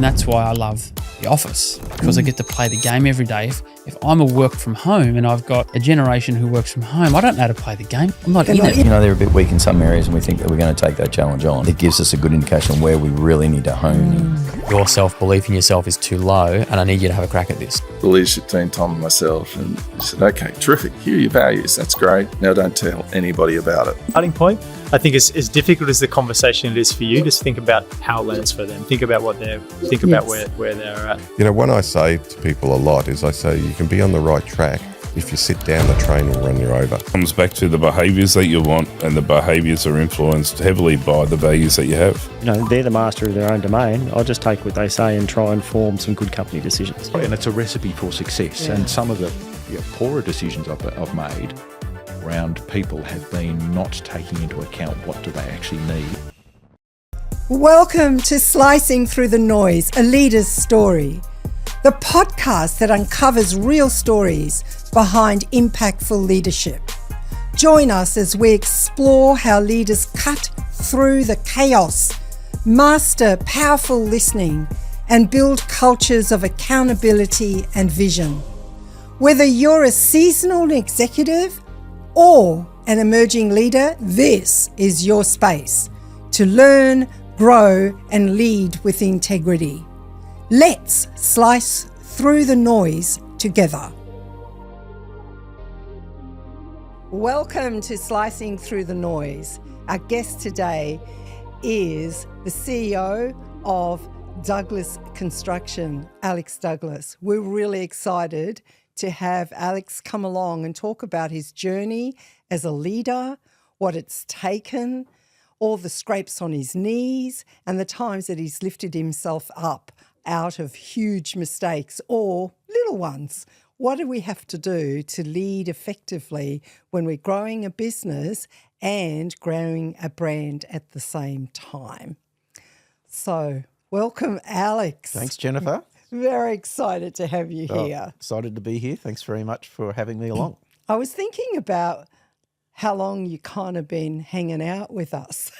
that's why I love the office, because I get to play the game every day. If I'm a work from home and I've got a generation who works from home, I don't know how to play the game. I'm not in it. You know, they're a bit weak in some areas and we think that we're going to take that challenge on. It gives us a good indication where we really need to hone in. Your self-belief in yourself is too low and I need you to have a crack at this. The leadership team, Tom and myself, and we said, okay, terrific, here are your values, that's great. Now don't tell anybody about it. Starting point, I think as difficult as the conversation it is for you, just think about how it lands for them. Think about what they're, about where they're at. You know, what I say to people a lot is I say you can be on the right track. If you sit down, the train will run you over. It comes back to the behaviours that you want, and the behaviours are influenced heavily by the values that you have. You know, they're the master of their own domain. I'll just take what they say and try and form some good company decisions. And it's a recipe for success. And some of the poorer decisions I've made around people have been not taking into account what do they actually need. Welcome to Slicing Through the Noise, a leader's story. The podcast that uncovers real stories behind impactful leadership. Join us as we explore how leaders cut through the chaos, master powerful listening, and build cultures of accountability and vision. Whether you're a seasonal executive or an emerging leader, this is your space to learn, grow, and lead with integrity. Let's slice through the noise together. Welcome to Slicing Through the Noise. Our guest today is the CEO of Douglas Construction, Alex Douglas. We're really excited to have Alex come along and talk about his journey as a leader, what it's taken, all the scrapes on his knees, and the times that he's lifted himself up out of huge mistakes or little ones. What do we have to do to lead effectively when we're growing a business and growing a brand at the same time? So, welcome, Alex. Thanks, Jennifer. Very excited to have you here. Excited to be here. Thanks very much for having me along. I was thinking about how long you kind of been hanging out with us.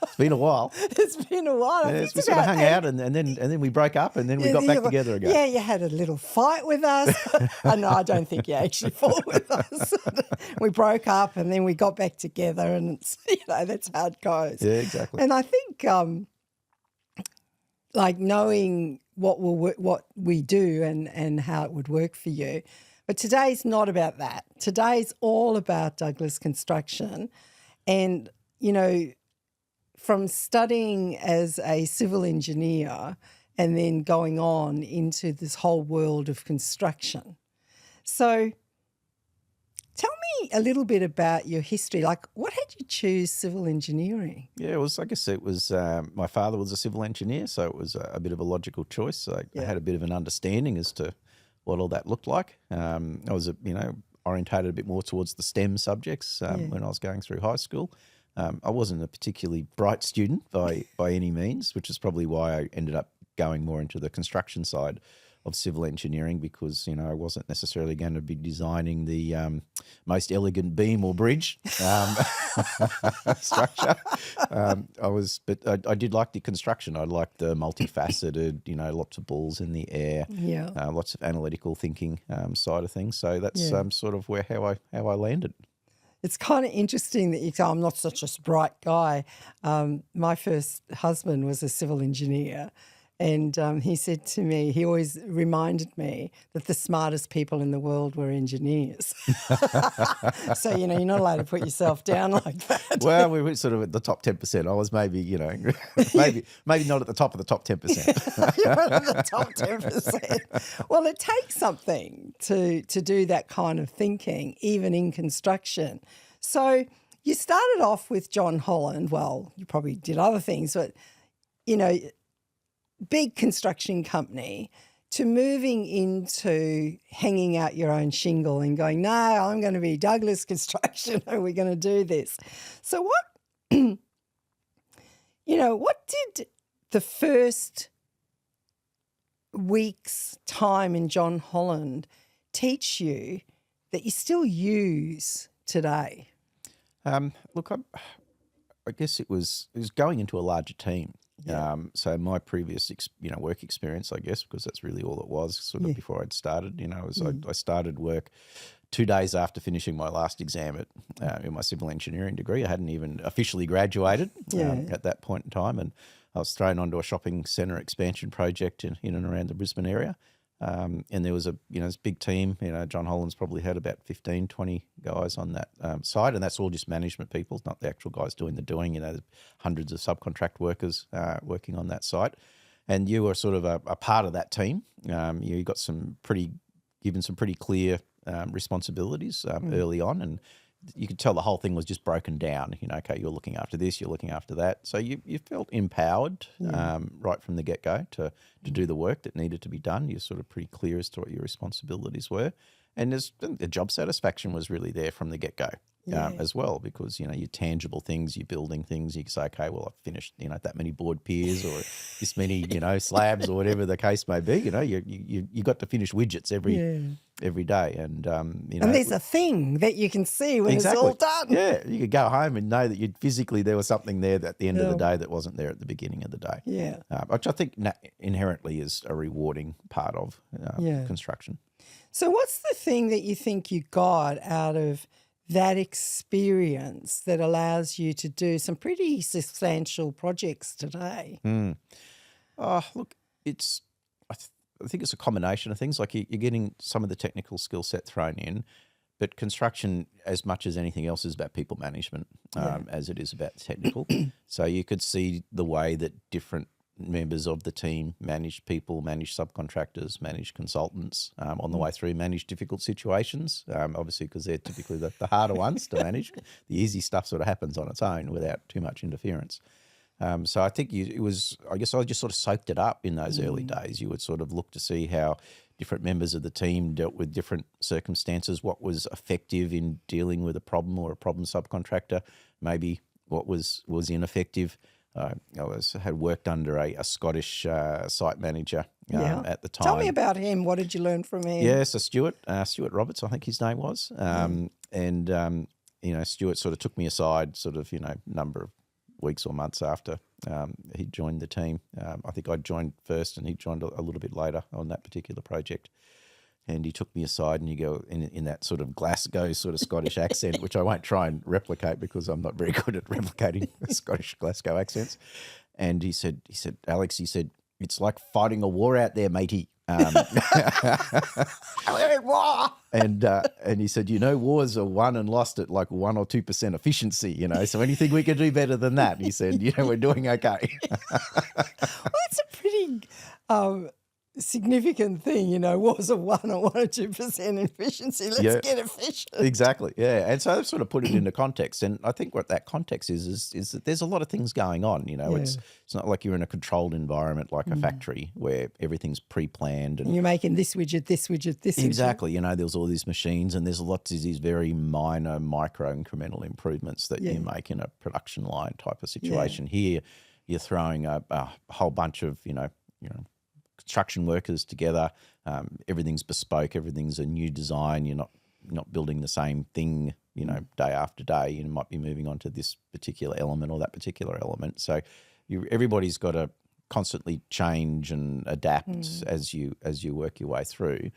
It's been a while. It's been a while. Yeah, we sort of hung out and then we broke up and then we got back together again. Yeah, you had a little fight with us. No, I don't think you actually fought with us. We broke up and then we got back together, and it's, that's how it goes. Yeah, exactly. And I think like knowing what we do and how it would work for you. But today's not about that. Today's all about Douglas Construction. And, from studying as a civil engineer and then going on into this whole world of construction. So tell me a little bit about your history. Like, what had you choose civil engineering? Yeah, I guess it was, my father was a civil engineer, so it was a bit of a logical choice. So I had a bit of an understanding as to what all that looked like. I was, orientated a bit more towards the STEM subjects when I was going through high school. I wasn't a particularly bright student by any means, which is probably why I ended up going more into the construction side of civil engineering, because, I wasn't necessarily going to be designing the most elegant beam or bridge structure. I did like the construction. I liked the multifaceted, lots of balls in the air, lots of analytical thinking side of things. So that's sort of how I landed. It's kind of interesting that you say, I'm not such a bright guy. My first husband was a civil engineer, and he said to me, he always reminded me that the smartest people in the world were engineers. So, you're not allowed to put yourself down like that. Well, we were sort of at the top 10%. I was maybe, maybe not at the top of the top 10%. You're at the top 10%. Well, it takes something to do that kind of thinking, even in construction. So you started off with John Holland. Well, you probably did other things, but, big construction company, to moving into hanging out your own shingle and going, no, I'm going to be Douglas Construction and we're going to do this. So what, what did the first week's time in John Holland teach you that you still use today? Look, I guess it was going into a larger team. So my previous, work experience, I guess, because that's really all it was, sort of before I'd started, was I started work 2 days after finishing my last exam in my civil engineering degree. I hadn't even officially graduated at that point in time, and I was thrown onto a shopping centre expansion project in and around the Brisbane area. And there was this big team. John Holland's probably had about 15, 20 guys on that site, and that's all just management people, not the actual guys doing the doing. There's hundreds of subcontract workers working on that site, and you were sort of a part of that team. You got given some pretty clear responsibilities early on, and you could tell the whole thing was just broken down. Okay, you're looking after this, you're looking after that. So you felt empowered right from the get-go to do the work that needed to be done. You're sort of pretty clear as to what your responsibilities were. And the job satisfaction was really there from the get-go as well, because, you're tangible things, you're building things. You can say, okay, well, I've finished, that many board piers or this many, slabs or whatever the case may be. You got to finish widgets every day. And, and there's a thing that you can see when it's all done. Yeah, you could go home and know that physically there was something there at the end of the day that wasn't there at the beginning of the day. Yeah. Which I think inherently is a rewarding part of construction. So what's the thing that you think you got out of that experience that allows you to do some pretty substantial projects today? Look, I think it's a combination of things. Like you're getting some of the technical skill set thrown in, but construction, as much as anything else, is about people management as it is about technical. So you could see the way that different members of the team manage people, manage subcontractors, manage consultants on the way through, manage difficult situations, obviously because they're typically the harder ones to manage. The easy stuff sort of happens on its own without too much interference. So I think I just sort of soaked it up in those early days. You would sort of look to see how different members of the team dealt with different circumstances, what was effective in dealing with a problem or a problem subcontractor, maybe what was ineffective. I had worked under a Scottish site manager at the time. Tell me about him. What did you learn from him? Yeah, so Stuart Roberts, I think his name was. Stuart sort of took me aside sort of, number of weeks or months after he joined the team. I think I joined first and he joined a little bit later on that particular project. And he took me aside and you go in that sort of Glasgow sort of Scottish accent, which I won't try and replicate because I'm not very good at replicating Scottish Glasgow accents. And he said, Alex, it's like fighting a war out there, matey. And he said, wars are won and lost at like 1 or 2% efficiency, so anything we can do better than that. He said, we're doing okay. Well, that's a pretty significant thing, wars are 1 or 2% efficiency. Let's get efficient. Exactly, yeah. And so I've sort of put it into context. And I think what that context is that there's a lot of things going on, It's not like you're in a controlled environment like a factory where everything's pre-planned. And you're making this widget, this widget, this widget. Exactly. There's all these machines and there's lots of these very minor micro incremental improvements that you make in a production line type of situation. Here, you're throwing a whole bunch of, construction workers together. Everything's bespoke. Everything's a new design. You're not building the same thing, day after day. You might be moving on to this particular element or that particular element. So everybody's got to constantly change and adapt as you work your way through.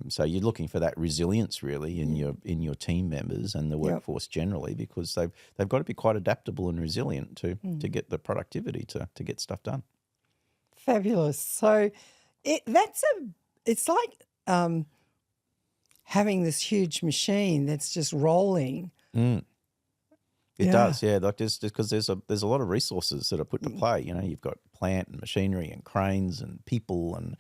So you're looking for that resilience really in your team members and the workforce generally, because they've got to be quite adaptable and resilient to get the productivity to get stuff done. Fabulous. So it's like having this huge machine that's just rolling. It does, yeah. Like because there's a lot of resources that are put to play. You've got plant and machinery and cranes and people and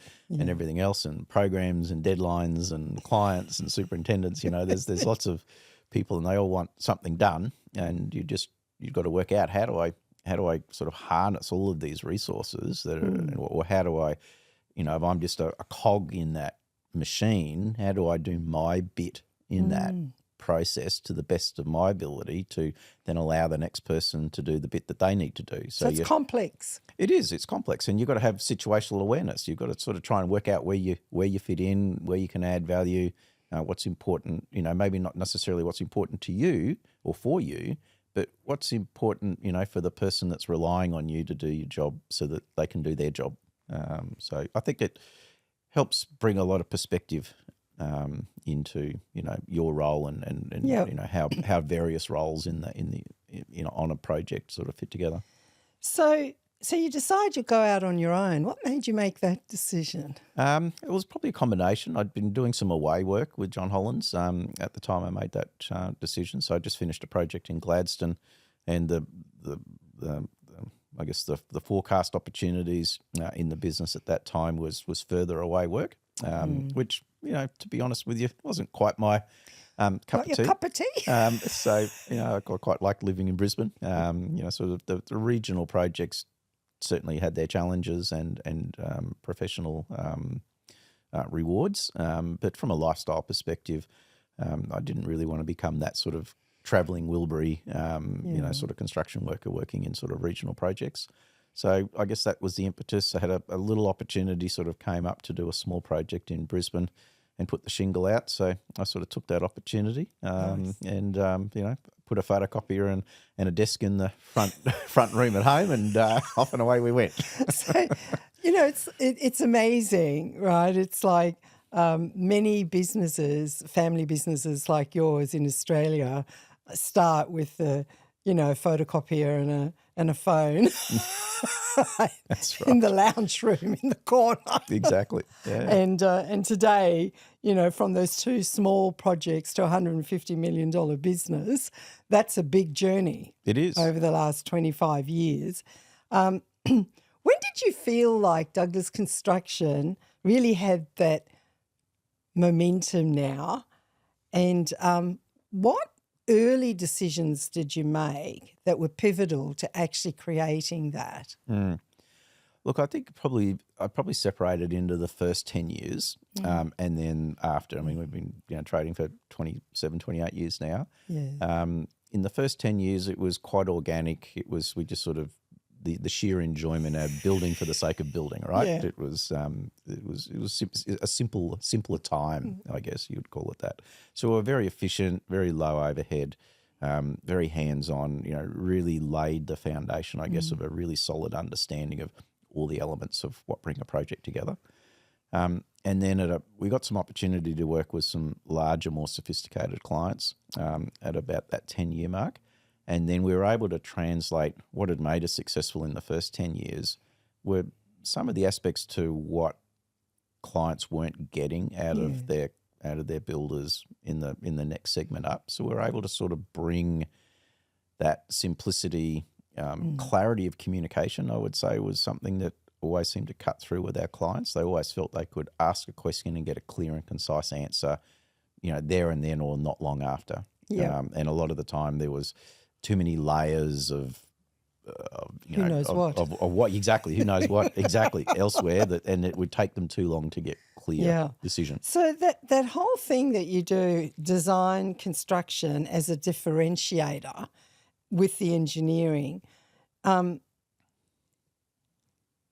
everything else and programs and deadlines and clients and superintendents. There's lots of people and they all want something done, and you've got to work out how do I sort of harness all of these resources or how do I, if I'm just a cog in that machine, how do I do my bit in that process to the best of my ability to then allow the next person to do the bit that they need to do. So it's complex. It is. It's complex, and you've got to have situational awareness. You've got to sort of try and work out where you fit in, where you can add value, what's important. Maybe not necessarily what's important to you or for you, but what's important, for the person that's relying on you to do your job so that they can do their job. So I think it helps bring a lot of perspective into your role and how various roles in the on a project sort of fit together. So you decide you go out on your own. What made you make that decision? It was probably a combination. I'd been doing some away work with John Hollands at the time I made that decision. So I just finished a project in Gladstone, and the I guess the forecast opportunities in the business at that time was further away work, which, to be honest with you, wasn't quite my cup of tea. So, I quite like living in Brisbane. Sort of the regional projects certainly had their challenges and professional rewards. But from a lifestyle perspective, I didn't really want to become that sort of travelling Wilbury, sort of construction worker working in sort of regional projects. So I guess that was the impetus. I had a little opportunity sort of came up to do a small project in Brisbane and put the shingle out. So I sort of took that opportunity and put a photocopier and a desk in the front room at home, and off and away we went. So, it's amazing, right? It's like many businesses, family businesses like yours in Australia, start with the photocopier and a phone. That's right. In the lounge room in the corner. Exactly. Yeah. And today, from those two small projects to $150 million business, that's a big journey. It is. Over the last 25 years. When did you feel like Douglas Construction really had that momentum now? And what early decisions did you make that were pivotal to actually creating that? Look, I think I probably separated into the first 10 years and then after. I mean, we've been trading for 27, 28 years now. Yeah. In the first 10 years, it was quite organic. We just sort of the sheer enjoyment of building for the sake of building, right? Yeah. It was a simpler time, I guess you would call it that. So we're very efficient, very low overhead, very hands-on. Really laid the foundation, I guess, of a really solid understanding of all the elements of what bring a project together. And then we got some opportunity to work with some larger, more sophisticated clients at about that 10-year mark. And then we were able to translate what had made us successful in the first 10 years were some of the aspects to what clients weren't getting out of their builders in the next segment up. So we were able to sort of bring that simplicity, clarity of communication, I would say, was something that always seemed to cut through with our clients. They always felt they could ask a question and get a clear and concise answer, there and then or not long after. Yeah. And a lot of the time there was too many layers of who knows what exactly elsewhere and it would take them too long to get clear decisions. So that whole thing that you do, design construction as a differentiator with the engineering.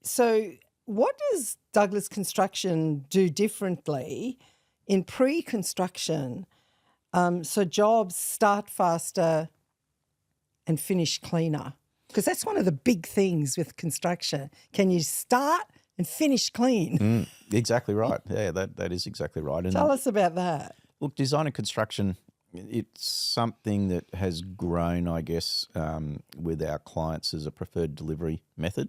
So what does Douglas Construction do differently in pre-construction so jobs start faster and finish cleaner? Because that's one of the big things with construction. Can you start and finish clean? Exactly right. Yeah, that is exactly right. And tell us about that. Look, design and construction, it's something that has grown, I guess, with our clients as a preferred delivery method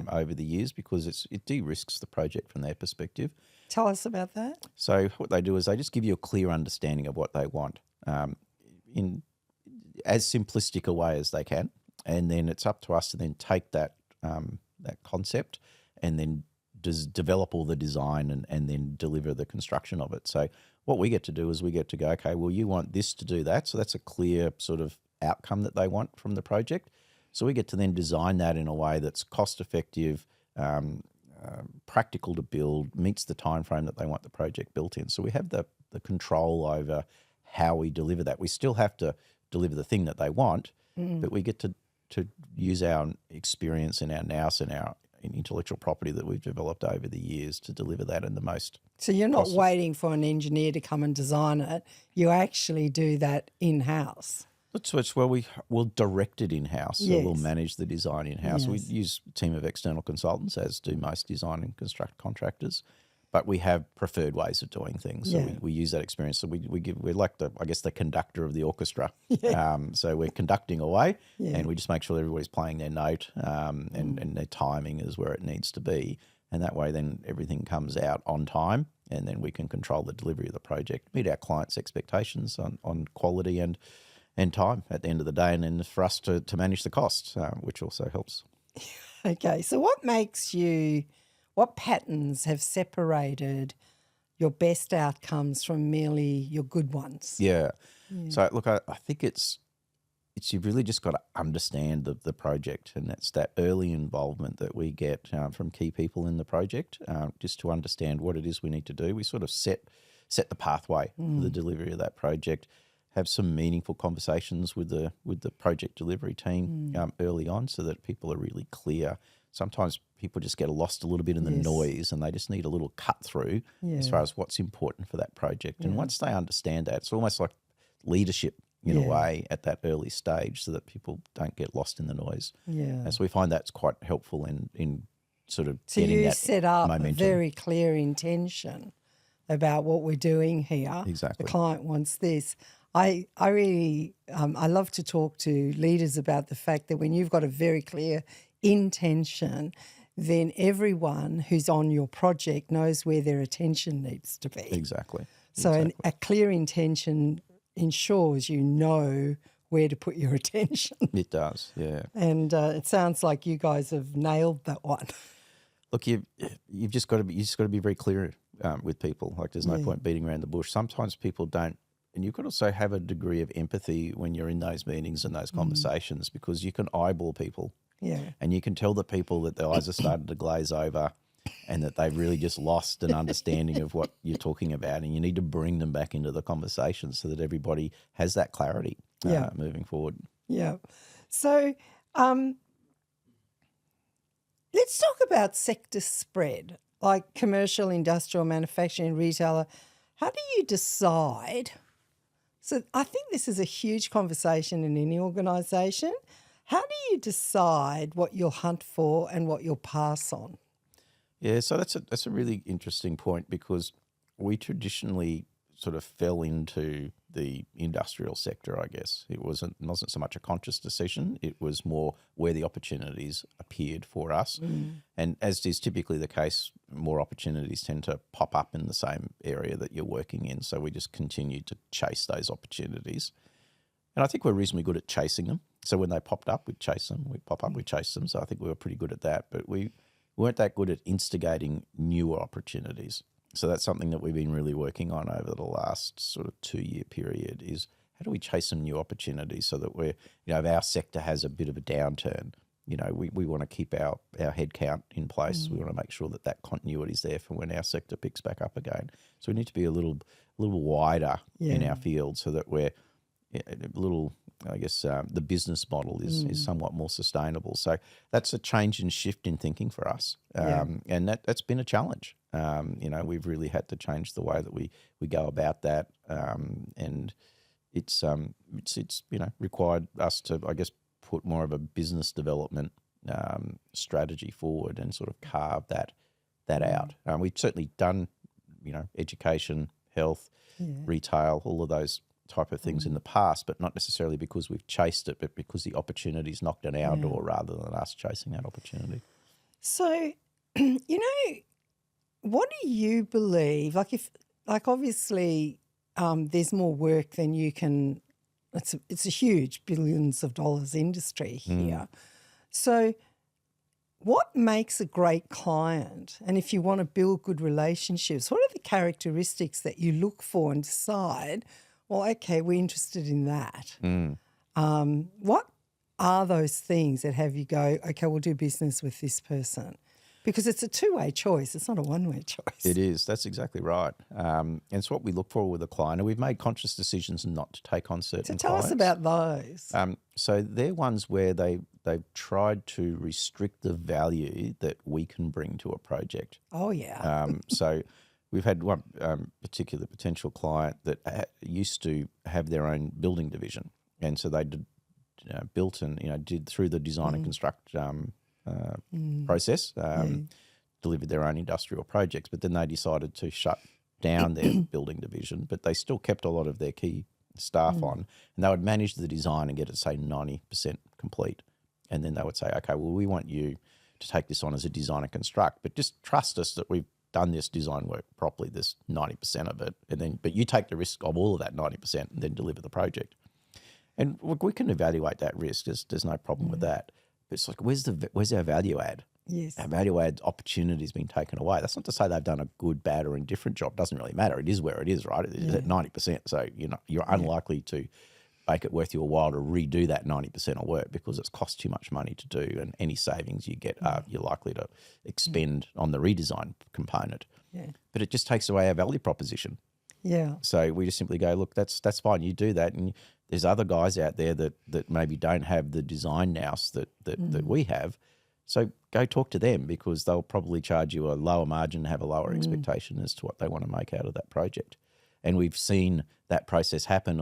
over the years because it de-risks the project from their perspective. Tell us about that. So what they do is they just give you a clear understanding of what they want in as simplistic a way as they can. And then it's up to us to then take that concept and then develop all the design and then deliver the construction of it. So what we get to do is we get to go, okay, well, you want this to do that. So that's a clear sort of outcome that they want from the project. So we get to then design that in a way that's cost effective, practical to build, meets the time frame that they want the project built in. So we have the control over how we deliver that. We still have to deliver the thing that they want, but we get to use our experience and our nous and our intellectual property that we've developed over the years to deliver that in the most. So you're not waiting for an engineer to come and design it. You actually do that in-house. It's where we'll direct it in-house, so we'll Yes. manage the design in-house. We Yes. use a team of external consultants, as do most design and construct contractors, but we have preferred ways of doing things. So Yeah. we use that experience. So we're like the conductor of the orchestra. So we're conducting away, Yeah. and we just make sure everybody's playing their note, and their timing is where it needs to be. And that way then everything comes out on time, and then we can control the delivery of the project, meet our clients' expectations on quality and time at the end of the day, and then for us to manage the costs, which also helps. Okay, so what patterns have separated your best outcomes from merely your good ones? Yeah. So look, I think it's you've really just got to understand the project, and that's that early involvement that we get from key people in the project, just to understand what it is we need to do. We sort of set the pathway for the delivery of that project. Have some meaningful conversations with the project delivery team early on, so that people are really clear. Sometimes people just get lost a little bit in the noise, and they just need a little cut through as far as what's important for that project. And once they understand that, it's almost like leadership in a way at that early stage, so that people don't get lost in the noise. Yeah. And so we find that's quite helpful in sort of So getting you that set up momentum. a very clear intention about what we're doing here. Exactly. The client wants this. I really I love to talk to leaders about the fact that when you've got a very clear intention, then everyone who's on your project knows where their attention needs to be. Exactly. So a clear intention ensures you know where to put your attention. It does, yeah. And it sounds like you guys have nailed that one. Look, you've just got to be very clear with people. Like, there's no point beating around the bush. Sometimes people don't, and you've got to also have a degree of empathy when you're in those meetings and those conversations, because you can eyeball people. Yeah. And you can tell the people that their eyes are starting to glaze over, and that they've really just lost an understanding of what you're talking about, and you need to bring them back into the conversation so that everybody has that clarity moving forward. Yeah. So let's talk about sector spread, like commercial, industrial, manufacturing, retailer. How do you decide? So I think this is a huge conversation in any organisation. How do you decide what you'll hunt for and what you'll pass on? Yeah, so that's a really interesting point, because we traditionally sort of fell into the industrial sector, I guess. It wasn't so much a conscious decision. It was more where the opportunities appeared for us. And as is typically the case, more opportunities tend to pop up in the same area that you're working in. So we just continued to chase those opportunities. And I think we're reasonably good at chasing them. So when they popped up, we'd chase them. We'd pop up, we'd chase them. So I think we were pretty good at that. But we weren't that good at instigating newer opportunities. So that's something that we've been really working on over the last sort of 2-year period, is how do we chase some new opportunities so that if our sector has a bit of a downturn, we want to keep our head count in place. We want to make sure that continuity is there for when our sector picks back up again. So we need to be a little wider in our field, so that we're a little, I guess, the business model is somewhat more sustainable. So that's a change and shift in thinking for us. And that's been a challenge. We've really had to change the way that we go about that. And it's required us to, I guess, put more of a business development strategy forward and sort of carve that out. We've certainly done, education, health, retail, all of those type of things in the past, but not necessarily because we've chased it, but because the opportunity's knocked at our door rather than us chasing that opportunity. So, what do you believe? Obviously, there's more work than you can. It's a huge billions of dollars industry here. So, what makes a great client? And if you want to build good relationships, what are the characteristics that you look for and decide, well, okay, we're interested in that? What are those things that have you go, okay, we'll do business with this person? Because it's a two-way choice. It's not a one-way choice. It is. That's exactly right. And it's what we look for with a client. And we've made conscious decisions not to take on certain So tell us about those. So they're ones where they've tried to restrict the value that we can bring to a project. Oh, yeah. So we've had one particular potential client that used to have their own building division. and so they did, built and did through the design and construct process, delivered their own industrial projects. But then they decided to shut down their building division, but they still kept a lot of their key staff on, and they would manage the design and get it, say, 90% complete. And then they would say, okay, well, we want you to take this on as a design and construct, but just trust us that we've done this design work properly, this 90% of it, but you take the risk of all of that 90% and then deliver the project. And we can evaluate that risk. There's no problem with that. But it's like, where's our value add? Yes. Our value add opportunity has been taken away. That's not to say they've done a good, bad, or indifferent job. It doesn't really matter. It is where it is, right? It is at 90%. So you're unlikely to make it worth your while to redo that 90% of work because it's cost too much money to do, and any savings you get you're likely to expend on the redesign component. Yeah. But it just takes away our value proposition. Yeah. So we just simply go, look, that's fine. You do that, and there's other guys out there that maybe don't have the design nous that we have. So go talk to them, because they'll probably charge you a lower margin and have a lower expectation as to what they want to make out of that project. And we've seen that process happen.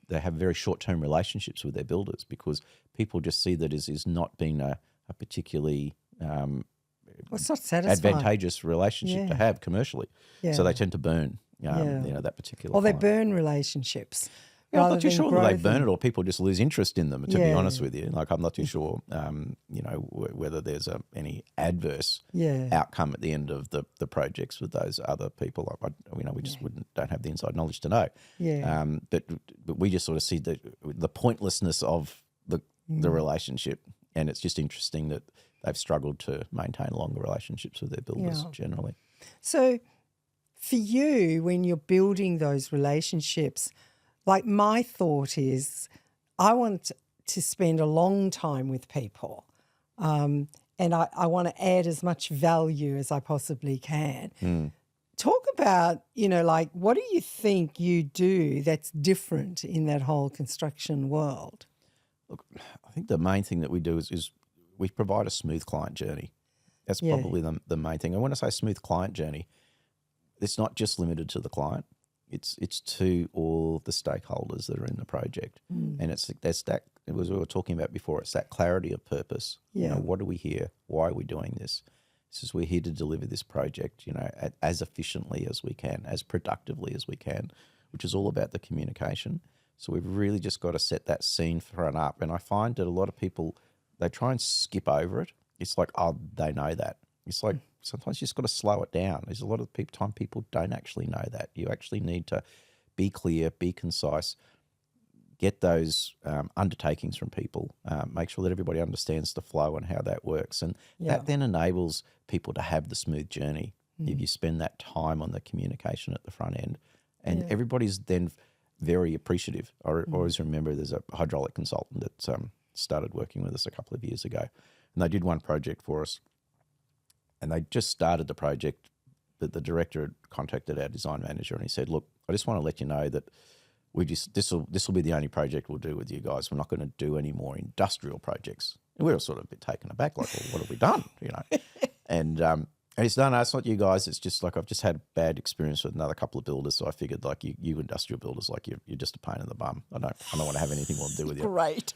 They have very short-term relationships with their builders because people just see that as not being a particularly it's not satisfying, advantageous relationship to have commercially. Yeah. So they tend to burn that particular Or they client. burn relationships. Yeah, I'm not too rather sure than that they growth burn and- it or people just lose interest in them, to be honest with you. Like, I'm not too sure, whether there's any adverse outcome at the end of the projects with those other people. We just don't have the inside knowledge to know. Yeah. But we just sort of see the pointlessness of the relationship, and it's just interesting that they've struggled to maintain longer relationships with their builders generally. So for you, when you're building those relationships, like, my thought is I want to spend a long time with people, and I want to add as much value as I possibly can. Talk about, like, what do you think you do that's different in that whole construction world? Look, I think the main thing that we do is we provide a smooth client journey. That's probably the main thing. And when I say smooth client journey, it's not just limited to the client. It's to all the stakeholders that are in the project, and that's that. It was we were talking about before. It's that clarity of purpose. Yeah. What are we here? Why are we doing this? This is we're here to deliver this project. As efficiently as we can, as productively as we can, which is all about the communication. So we've really just got to set that scene front up. And I find that a lot of people, they try and skip over it. It's like, oh, they know that. It's like, sometimes you just got to slow it down. There's a lot of time people don't actually know that. You actually need to be clear, be concise, get those undertakings from people, make sure that everybody understands the flow and how that works. And that then enables people to have the smooth journey if you spend that time on the communication at the front end. And everybody's then very appreciative. I always remember there's a hydraulic consultant that started working with us a couple of years ago, and they did one project for us. And they just started the project, but the director had contacted our design manager, and he said, "Look, I just want to let you know that this will be the only project we'll do with you guys. We're not going to do any more industrial projects." And we were sort of a bit taken aback, like, well, what have we done? And he said, no, it's not you guys. It's just like, I've just had bad experience with another couple of builders, so I figured, like, you industrial builders, like, you're just a pain in the bum. I don't want to have anything more to do with you. Great.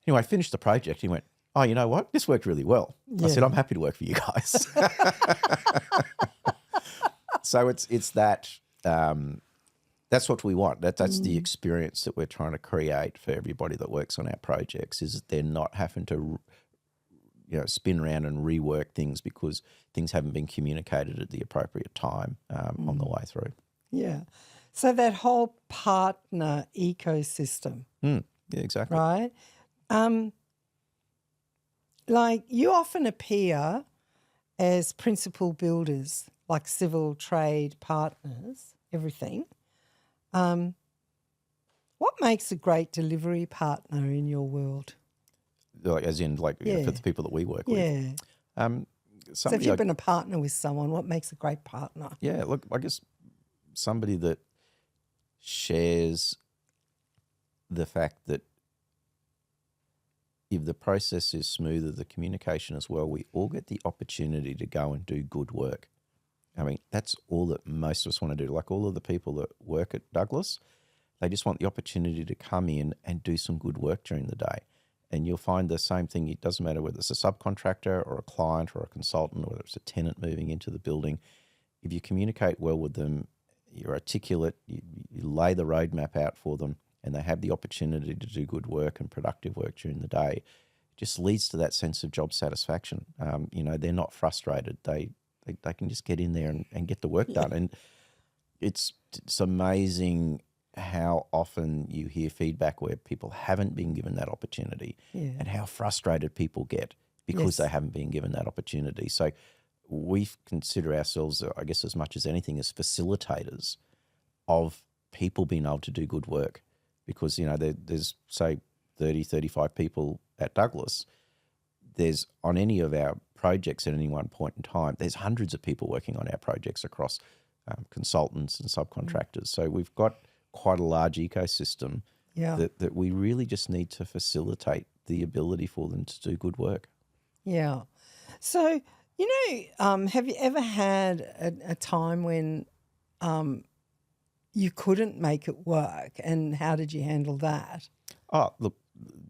Anyway, I finished the project. He went, "Oh, you know what? This worked really well." I said, "I'm happy to work for you guys." So it's that. That's what we want. That's the experience that we're trying to create for everybody that works on our projects. Is that they're not having to, spin around and rework things because things haven't been communicated at the appropriate time on the way through. Yeah. So that whole partner ecosystem. Yeah, exactly. Right. Like, you often appear as principal builders, like civil trade partners, everything. What makes a great delivery partner in your world? Like, as in, like, for the people that we work with. Yeah. So if you've been a partner with someone, what makes a great partner? Yeah, look, I guess somebody that shares the fact that if the process is smoother, the communication as well, we all get the opportunity to go and do good work. I mean, that's all that most of us want to do. Like, all of the people that work at Douglas, They just want the opportunity to come in and do some good work during the day. And you'll find the same thing. It doesn't matter whether it's a subcontractor or a client or a consultant, or whether it's a tenant moving into the building. If you communicate well with them, you're articulate, you lay the roadmap out for them, and they have the opportunity to do good work and productive work during the day, it just leads to that sense of job satisfaction. They're not frustrated. They can just get in there and get the work done. And it's amazing how often you hear feedback where people haven't been given that opportunity, and how frustrated people get because they haven't been given that opportunity. So we consider ourselves, I guess, as much as anything, as facilitators of people being able to do good work, because, there's, say, 30, 35 people at Douglas. There's, on any of our projects at any one point in time, there's hundreds of people working on our projects across consultants and subcontractors. So we've got quite a large ecosystem that we really just need to facilitate the ability for them to do good work. Yeah. So, have you ever had a time when you couldn't make it work, and how did you handle that? Oh, look,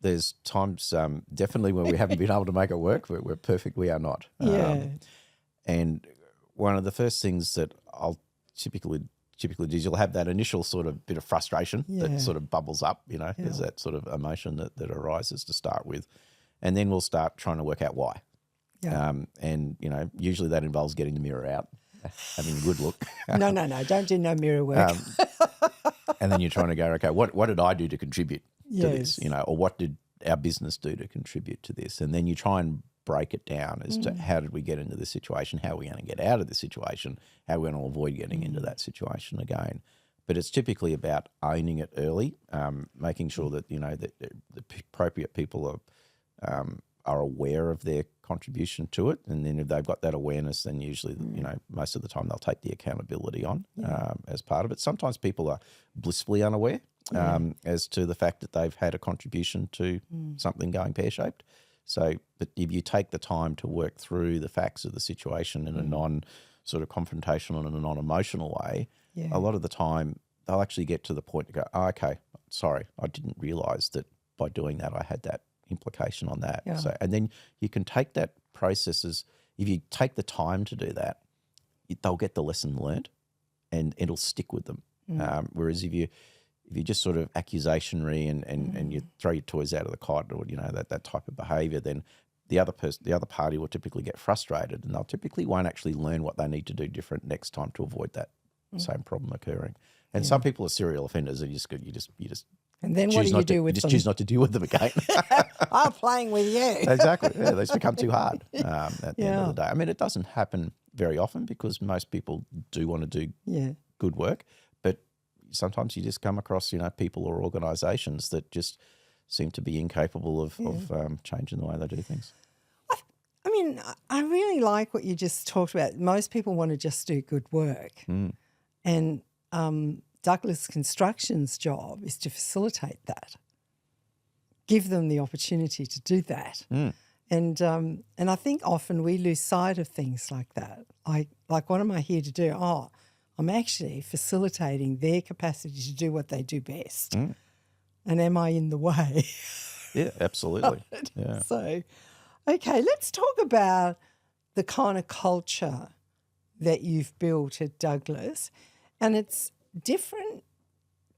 there's times definitely when we haven't been able to make it work. We're perfect. We are not. And one of the first things that I'll typically do is you'll have that initial sort of bit of frustration that sort of bubbles up, there's that sort of emotion that arises to start with. And then we'll start trying to work out why. Yeah. And, usually that involves getting the mirror out, having a good look. No, don't do no mirror work. And then you're trying to go, okay, what did I do to contribute to this, or what did our business do to contribute to this? And then you try and break it down as to how did we get into this situation, how are we going to get out of this situation, how are we going to avoid getting into that situation again. But it's typically about owning it early, making sure that, that the appropriate people are aware of their contribution to it. And then if they've got that awareness, then usually, most of the time they'll take the accountability on as part of it. Sometimes people are blissfully unaware as to the fact that they've had a contribution to something going pear-shaped. So, but if you take the time to work through the facts of the situation in a non-sort of confrontational and a non-emotional way, a lot of the time they'll actually get to the point to go, oh, okay, sorry, I didn't realise that by doing that I had that implication on that. So, and then you can take that process as, if you take the time to do that, they'll get the lesson learned and it'll stick with them. Whereas if you just sort of accusationary and you throw your toys out of the cot, or that type of behaviour, then the other party will typically get frustrated, and they'll typically won't actually learn what they need to do different next time to avoid that same problem occurring. And some people are serial offenders, and you just and then what do you do with them? You just choose not to deal with them again. I'm playing with you. Exactly. Yeah, they just become too hard at the end of the day. I mean, it doesn't happen very often because most people do want to do good work, but sometimes you just come across, people or organisations that just seem to be incapable of changing the way they do things. I mean, I really like what you just talked about. Most people want to just do good work. And Douglas Construction's job is to facilitate that, give them the opportunity to do that. And I think often we lose sight of things like that. Like what am I here to do? Oh, I'm actually facilitating their capacity to do what they do best. And am I in the way? Yeah, absolutely. Yeah. So, okay, let's talk about the kind of culture that you've built at Douglas. And it's different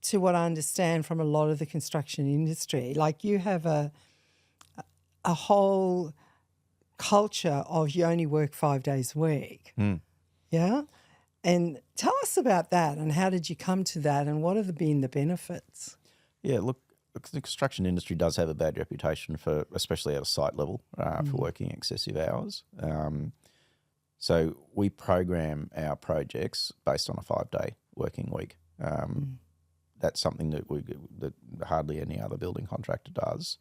to what I understand from a lot of the construction industry. Like you have a whole culture of you only work 5 days a week. Yeah? And tell us about that, and how did you come to that, and what have been the benefits? Yeah, look, the construction industry does have a bad reputation for, especially at a site level, for working excessive hours. So we program our projects based on a 5-day working week. That's something that hardly any other building contractor does.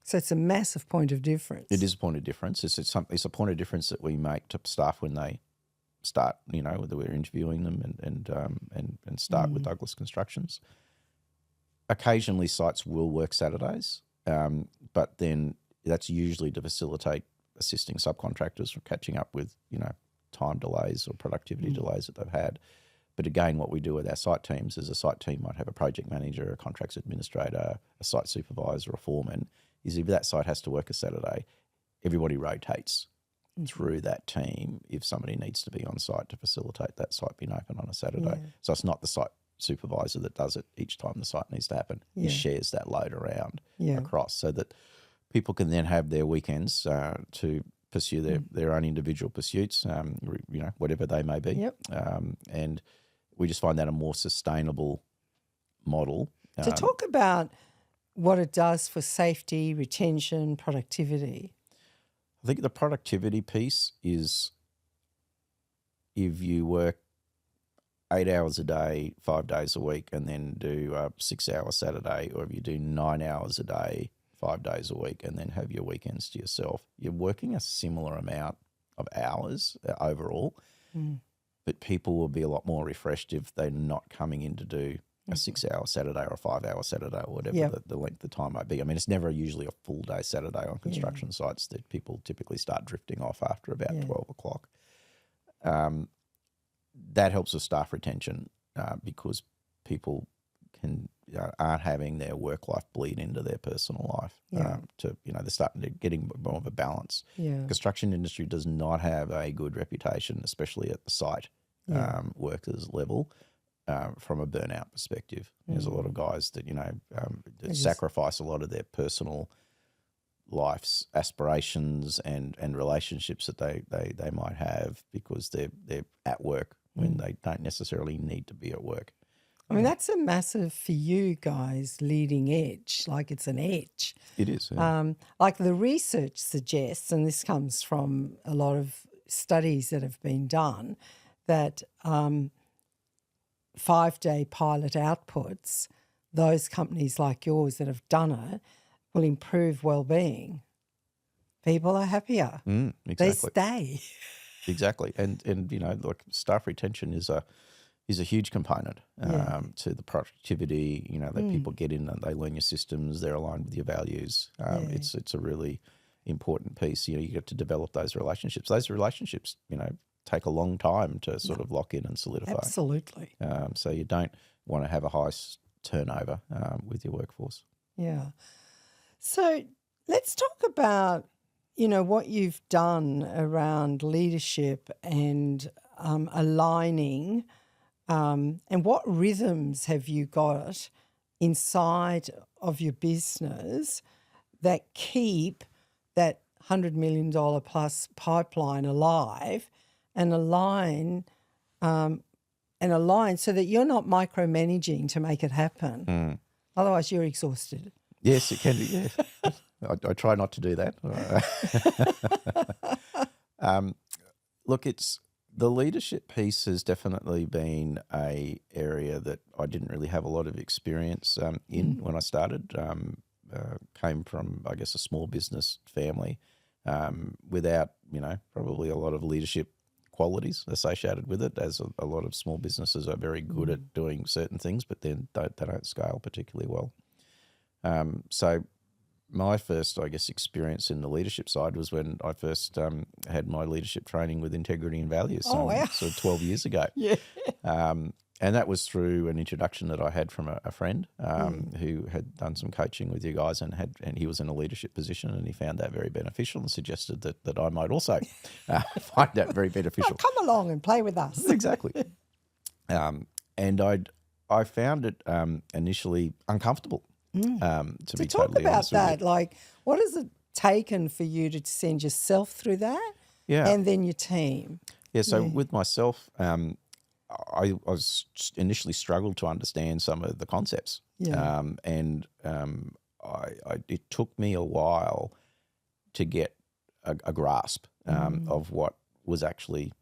So it's a massive point of difference. It is a point of difference. It's a point of difference that we make to staff when they start, whether we're interviewing them and start with Douglas Constructions. Occasionally sites will work Saturdays, but then that's usually to facilitate assisting subcontractors from catching up with, time delays or productivity delays that they've had. But again, what we do with our site teams is a site team might have a project manager, a contracts administrator, a site supervisor, a foreman, is if that site has to work a Saturday, everybody rotates through that team if somebody needs to be on site to facilitate that site being open on a Saturday. Yeah. So it's not the site supervisor that does it each time the site needs to happen. He shares that load around across so that people can then have their weekends to pursue their own individual pursuits, whatever they may be. Yep. And we just find that a more sustainable model. To talk about what it does for safety, retention, productivity. I think the productivity piece is if you work 8 hours a day, 5 days a week, and then do a 6 hour Saturday, or if you do 9 hours a day, 5 days a week, and then have your weekends to yourself, you're working a similar amount of hours overall, but people will be a lot more refreshed if they're not coming in to do a 6 hour Saturday or a 5 hour Saturday or whatever the length of time might be. I mean, it's never usually a full day Saturday on construction sites that people typically start drifting off after about 12 o'clock. That helps with staff retention because people aren't having their work life bleed into their personal life. They're starting to getting more of a balance. Construction industry does not have a good reputation, especially at the site workers level. From a burnout perspective, there's a lot of guys that that sacrifice a lot of their personal life's aspirations and relationships that they might have because they're at work when they don't necessarily need to be at work. I mean, that's a massive, for you guys, leading edge, like it's an edge. It is. Yeah. Like the research suggests, and this comes from a lot of studies that have been done, that 5-day pilot outputs, those companies like yours that have done it, will improve well-being. People are happier. Exactly. They stay. Exactly. And like staff retention is a huge component to the productivity, that people get in and they learn your systems, they're aligned with your values. It's a really important piece. You get to develop those relationships. Those relationships, take a long time to sort of lock in and solidify. Absolutely. So you don't want to have a high turnover with your workforce. Yeah. So let's talk about, what you've done around leadership and aligning, and what rhythms have you got inside of your business that keep that $100 million plus pipeline alive and align so that you're not micromanaging to make it happen. Otherwise, you're exhausted. Yes, it can be. Yeah. I try not to do that. Look, the leadership piece has definitely been a area that I didn't really have a lot of experience in when I started. Came from, I guess, a small business family without, probably a lot of leadership qualities associated with it, as a lot of small businesses are very good at doing certain things, but then they don't scale particularly well. So my first, I guess, experience in the leadership side was when I first had my leadership training with integrity and values, wow. sort of 12 years ago. And that was through an introduction that I had from a friend who had done some coaching with you guys and he was in a leadership position and he found that very beneficial and suggested that I might also find that very beneficial. Come along and play with us. Exactly. And I found it initially uncomfortable. To talk about that, like what has it taken for you to send yourself through that? And then your team. So with myself, I was initially struggled to understand some of the concepts. It took me a while to get a grasp of what was actually,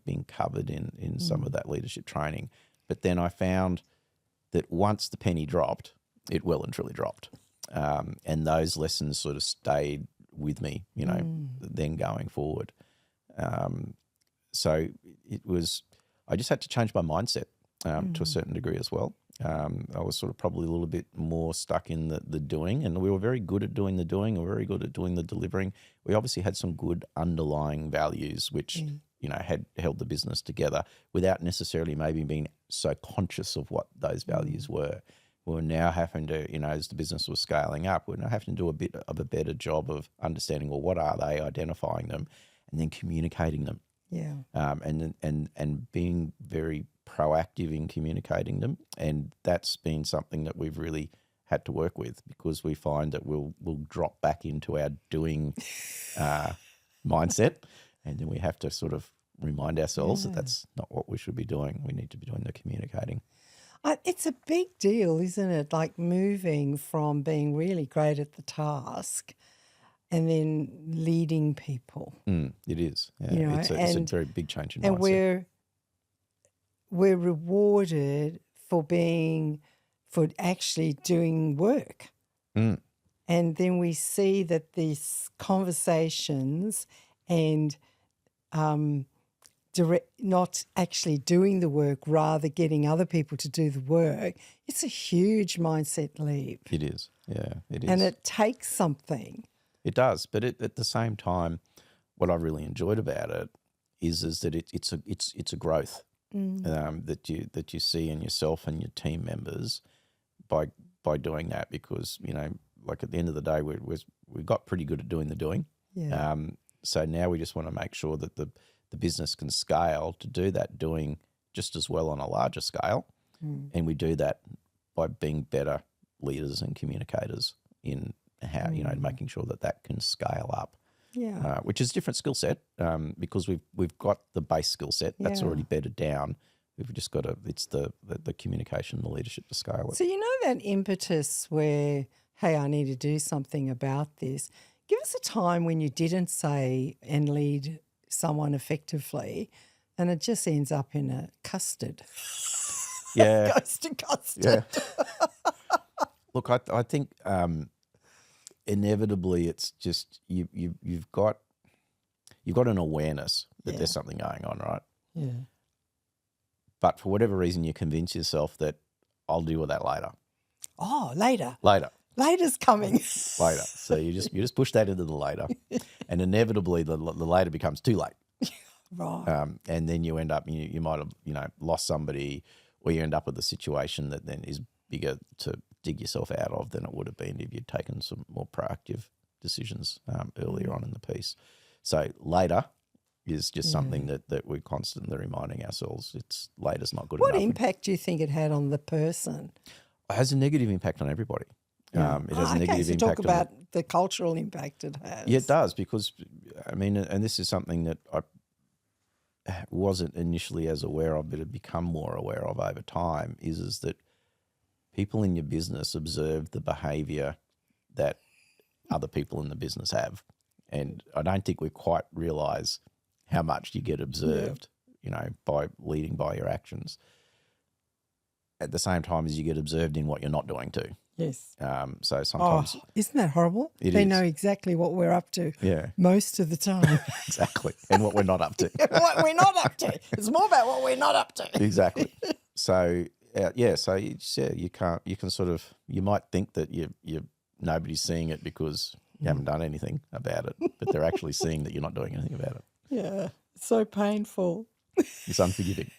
being covered in some of that leadership training. But then I found that once the penny dropped, it well and truly dropped. And those lessons sort of stayed with me, then going forward. So it was, I just had to change my mindset to a certain degree as well. I was sort of probably a little bit more stuck in the doing, and we were very good at doing the doing and very good at doing the delivering. We obviously had some good underlying values, which had held the business together without necessarily maybe being so conscious of what those values were. We're now having to, as the business was scaling up, we're now having to do a bit of a better job of understanding, well, what are they, identifying them, and then communicating them. Yeah. And being very proactive in communicating them. And that's been something that we've really had to work with, because we find that we'll drop back into our doing mindset, and then we have to sort of remind ourselves that that's not what we should be doing. We need to be doing the communicating. It's a big deal, isn't it? Like moving from being really great at the task and then leading people. It is. Yeah. It's a very big change in mindset. And we're rewarded for actually doing work. And then we see that these conversations and not actually doing the work, rather getting other people to do the work, it's a huge mindset leap. It is. Yeah, it is. And it takes something. It does. But at the same time, what I really enjoyed about it is that it's a growth that you see in yourself and your team members by doing that, because, like at the end of the day, we got pretty good at doing the doing. Yeah. So now we just want to make sure that the business can scale to do that doing just as well on a larger scale. And we do that by being better leaders and communicators in how, making sure that can scale up. Yeah. Which is a different skill set, because we've got the base skill set that's already bedded down. We've just got it's the communication, the leadership to scale it. So that impetus where, hey, I need to do something about this. Give us a time when you didn't say and lead someone effectively, and it just ends up in a custard. Yeah. Goes to custard. Yeah. Look, I think inevitably it's just you've got an awareness that there's something going on, right? Yeah. But for whatever reason, you convince yourself that I'll deal with that later. Oh, later. Later's coming. Later. So you just push that into the later, and inevitably the later becomes too late. Right. And then you end up, you might have, lost somebody, or you end up with a situation that then is bigger to dig yourself out of than it would have been if you'd taken some more proactive decisions earlier on in the piece. So later is just something that we're constantly reminding ourselves. Later's not good enough. What impact do you think it had on the person? It has a negative impact on everybody. Yeah. It has a negative so impact talk about the cultural impact it has. Yeah, it does, because, and this is something that I wasn't initially as aware of, but have become more aware of over time, is that people in your business observe the behaviour that other people in the business have. And I don't think we quite realise how much you get observed, by leading by your actions. At the same time as you get observed in what you're not doing too. Yes. So sometimes... isn't that horrible? They know exactly what we're up to most of the time. Exactly. And what we're not up to. What we're not up to. It's more about what we're not up to. Exactly. So, so you can't, you can sort of, you might think that nobody's seeing it because you haven't done anything about it, but they're actually seeing that you're not doing anything about it. Yeah. So painful. It's unforgiving.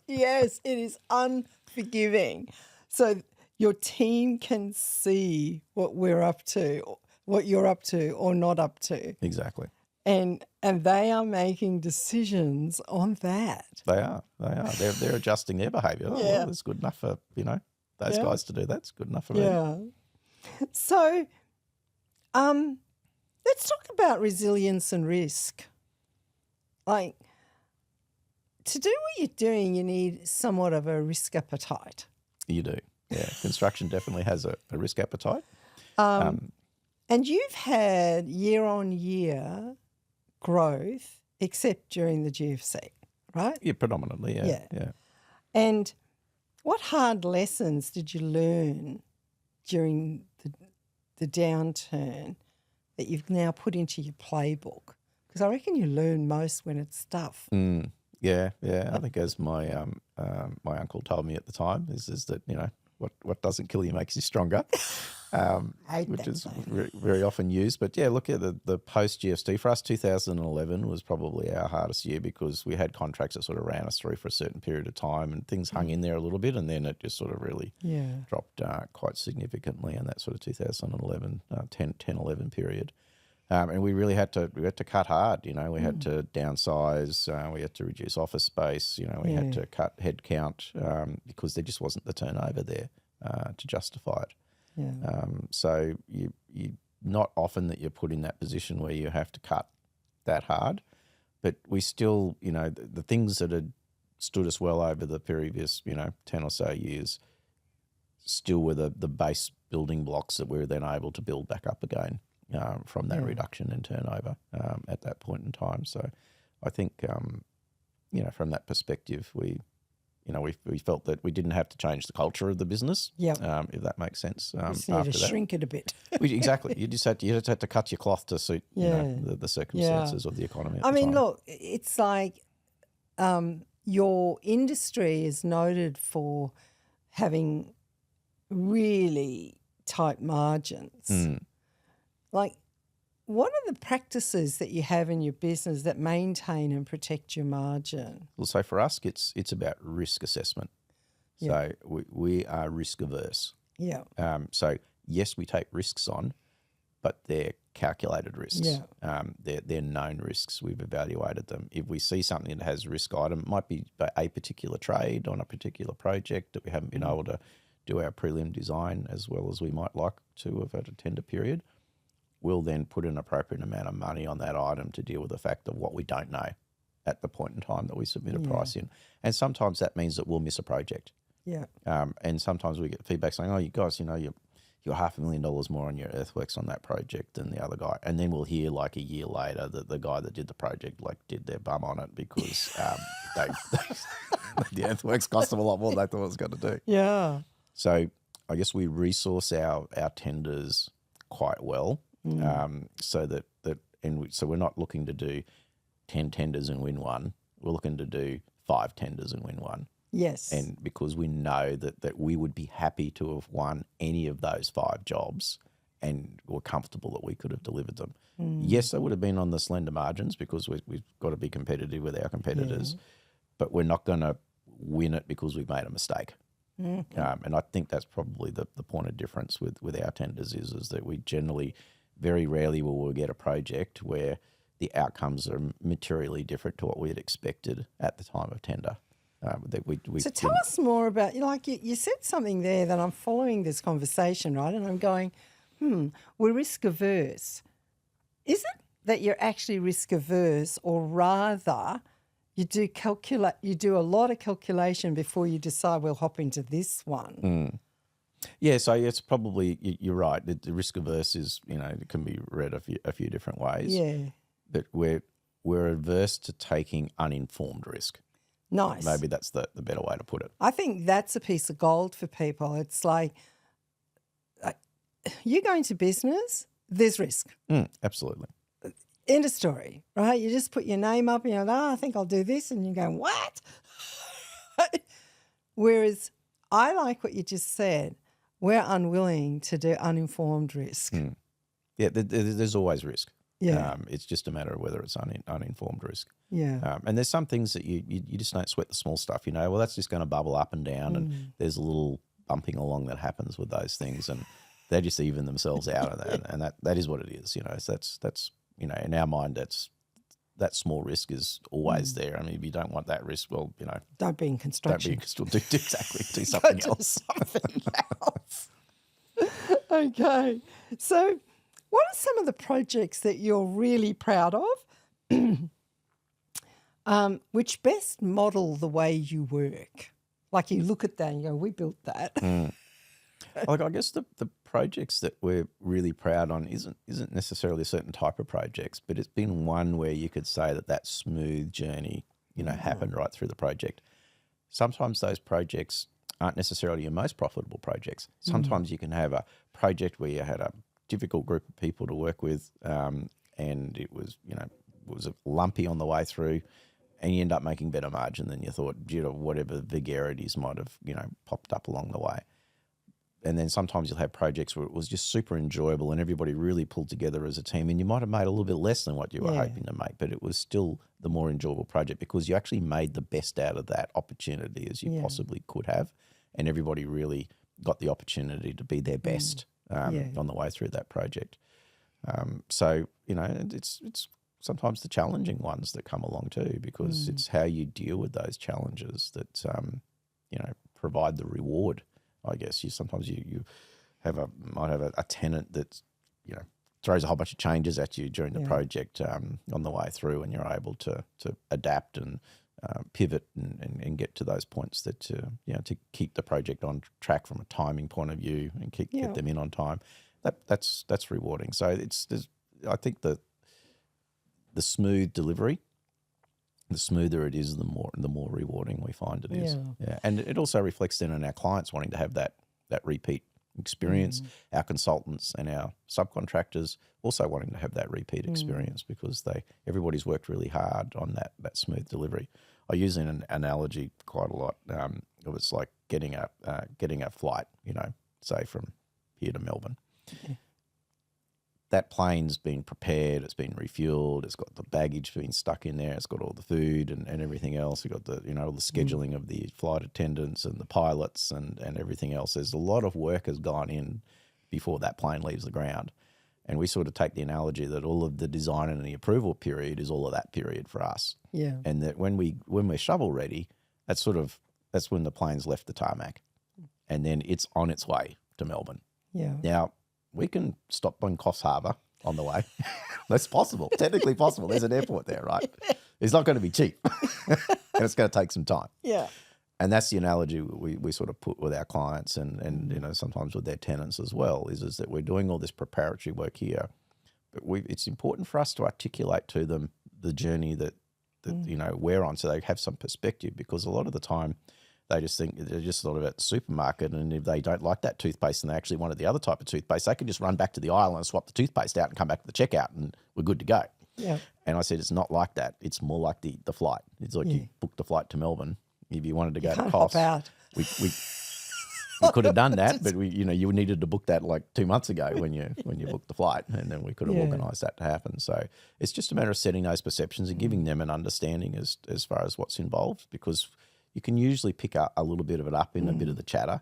Yes, it is unforgiving. So your team can see what we're up to, what you're up to or not up to. Exactly. And they are making decisions on that. They are. They're adjusting their behaviour. Oh, well, it's good enough for, those guys to do that. It's good enough for me. Yeah. So let's talk about resilience and risk. Like, to do what you're doing, you need somewhat of a risk appetite. You do. Yeah. Construction definitely has a risk appetite. And you've had year-on-year growth, except during the GFC, right? Yeah, predominantly, yeah. And what hard lessons did you learn during the downturn that you've now put into your playbook? Because I reckon you learn most when it's tough. Yeah. I think as my my uncle told me at the time is that what doesn't kill you makes you stronger. which is very often used. But yeah, look at the post GFC for us. 2011 was probably our hardest year because we had contracts that sort of ran us through for a certain period of time, and things hung in there a little bit, and then it just sort of really dropped quite significantly in that sort of 2011, 10-11 period. And we really had to cut hard. You know, we had to downsize. We had to reduce office space. You know, we had to cut headcount because there just wasn't the turnover there to justify it. Yeah. So you not often that you're put in that position where you have to cut that hard, but we still, you know, the things that had stood us well over the previous, 10 or so years still were the base building blocks that we were then able to build back up again from that reduction in turnover at that point in time. So I think, from that perspective, we felt that we didn't have to change the culture of the business, if that makes sense. Just need to shrink it a bit. Exactly. You just had to cut your cloth to suit the circumstances of the economy at the time. Look, it's like your industry is noted for having really tight margins. Like, what are the practices that you have in your business that maintain and protect your margin? Well, so for us, it's about risk assessment. So we are risk averse. Yeah. So yes, we take risks on, but they're calculated risks. Yeah. They're known risks. We've evaluated them. If we see something that has a risk item, it might be a particular trade on a particular project that we haven't been able to do our prelim design as well as we might like to have at a tender period, we'll then put an appropriate amount of money on that item to deal with the fact of what we don't know at the point in time that we submit a price in. And sometimes that means that we'll miss a project. Yeah. And sometimes we get feedback saying, oh, you guys, you're $500,000 more on your earthworks on that project than the other guy. And then we'll hear like a year later that the guy that did the project did their bum on it because the earthworks cost them a lot more than they thought it was going to do. Yeah. So I guess we resource our tenders quite well. So so we're not looking to do 10 tenders and win one. We're looking to do 5 tenders and win one. Yes. And because we know that we would be happy to have won any of those 5 jobs and we're comfortable that we could have delivered them. Yes, they would have been on the slender margins because we've got to be competitive with our competitors, but we're not going to win it because we've made a mistake. And I think that's probably the point of difference with our tenders is that we generally very rarely will we get a project where the outcomes are materially different to what we had expected at the time of tender. So tell us more about, you said something there that I'm following this conversation, right? And I'm going, we're risk averse. Is it that you're actually risk averse, or rather you do a lot of calculation before you decide we'll hop into this one? Yeah, so it's probably, you're right. The risk averse is, it can be read a few different ways. Yeah. But we're adverse to taking uninformed risk. Nice. Maybe that's the better way to put it. I think that's a piece of gold for people. It's like, you go into business, there's risk. Absolutely. End of story, right? You just put your name up and you're like, I think I'll do this. And you're going, what? Whereas I like what you just said. We're unwilling to do uninformed risk. Yeah, there's always risk. Yeah. It's just a matter of whether it's uninformed risk. Yeah. And there's some things that you just don't sweat the small stuff, well, that's just going to bubble up and down and there's a little bumping along that happens with those things and they just even themselves out and that is what it is, So that's in our mind that small risk is always there. I mean, if you don't want that risk, well, don't be in construction. Do something else. Okay. So what are some of the projects that you're really proud of which best model the way you work? Like you look at that and you go, we built that. Like I guess the projects that we're really proud on isn't necessarily a certain type of projects, but it's been one where you could say that smooth journey, happened right through the project. Sometimes those projects aren't necessarily your most profitable projects. Sometimes you can have a project where you had a difficult group of people to work with, and it was lumpy on the way through, and you end up making better margin than you thought due to whatever vagaries might have popped up along the way. and then sometimes you'll have projects where it was just super enjoyable and everybody really pulled together as a team, and you might have made a little bit less than what you were hoping to make, but it was still the more enjoyable project because you actually made the best out of that opportunity as you possibly could have, and everybody really got the opportunity to be their best on the way through that project. So, you know, it's sometimes the challenging ones that come along too, because it's how you deal with those challenges that, you know, provide the reward. I guess sometimes you might have a tenant that, you know, throws a whole bunch of changes at you during the project on the way through, and you're able to adapt and pivot and get to those points that you know, to keep the project on track from a timing point of view and get them in on time. That's rewarding. So I think the smooth delivery, the smoother it is, the more rewarding we find it is. Yeah. And it also reflects then on our clients wanting to have that repeat experience, our consultants and our subcontractors also wanting to have that repeat experience because everybody's worked really hard on that smooth delivery. I use an analogy quite a lot. It was like getting a flight, you know, say from here to Melbourne. That plane's been prepared, it's been refueled, it's got the baggage being stuck in there, it's got all the food and everything else. You've got the, you know, all the scheduling of the flight attendants and the pilots and everything else. There's a lot of work has gone in before that plane leaves the ground. And we sort of take the analogy that all of the design and the approval period is all of that period for us. Yeah. And that when we're shovel ready, that's when the plane's left the tarmac. And then it's on its way to Melbourne. Yeah. Now, we can stop on Coffs Harbour on the way. That's possible, technically possible. There's an airport there, right? It's not going to be cheap and it's going to take some time. Yeah. And that's the analogy we sort of put with our clients and you know, sometimes with their tenants as well, is that we're doing all this preparatory work here, but it's important for us to articulate to them the journey that you know, we're on, so they have some perspective, because a lot of the time they just think they're just sort of at the supermarket, and if they don't like that toothpaste and they actually wanted the other type of toothpaste, they can just run back to the aisle and swap the toothpaste out and come back to the checkout and we're good to go. Yeah. And I said, it's not like that. It's more like the flight. It's like you booked the flight to Melbourne. If you wanted to go to Coffs, we could have done that, but you needed to book that like 2 months ago when you booked the flight, and then we could have organised that to happen. So it's just a matter of setting those perceptions and giving them an understanding as far as what's involved, because you can usually pick up a little bit of it up in a bit of the chatter.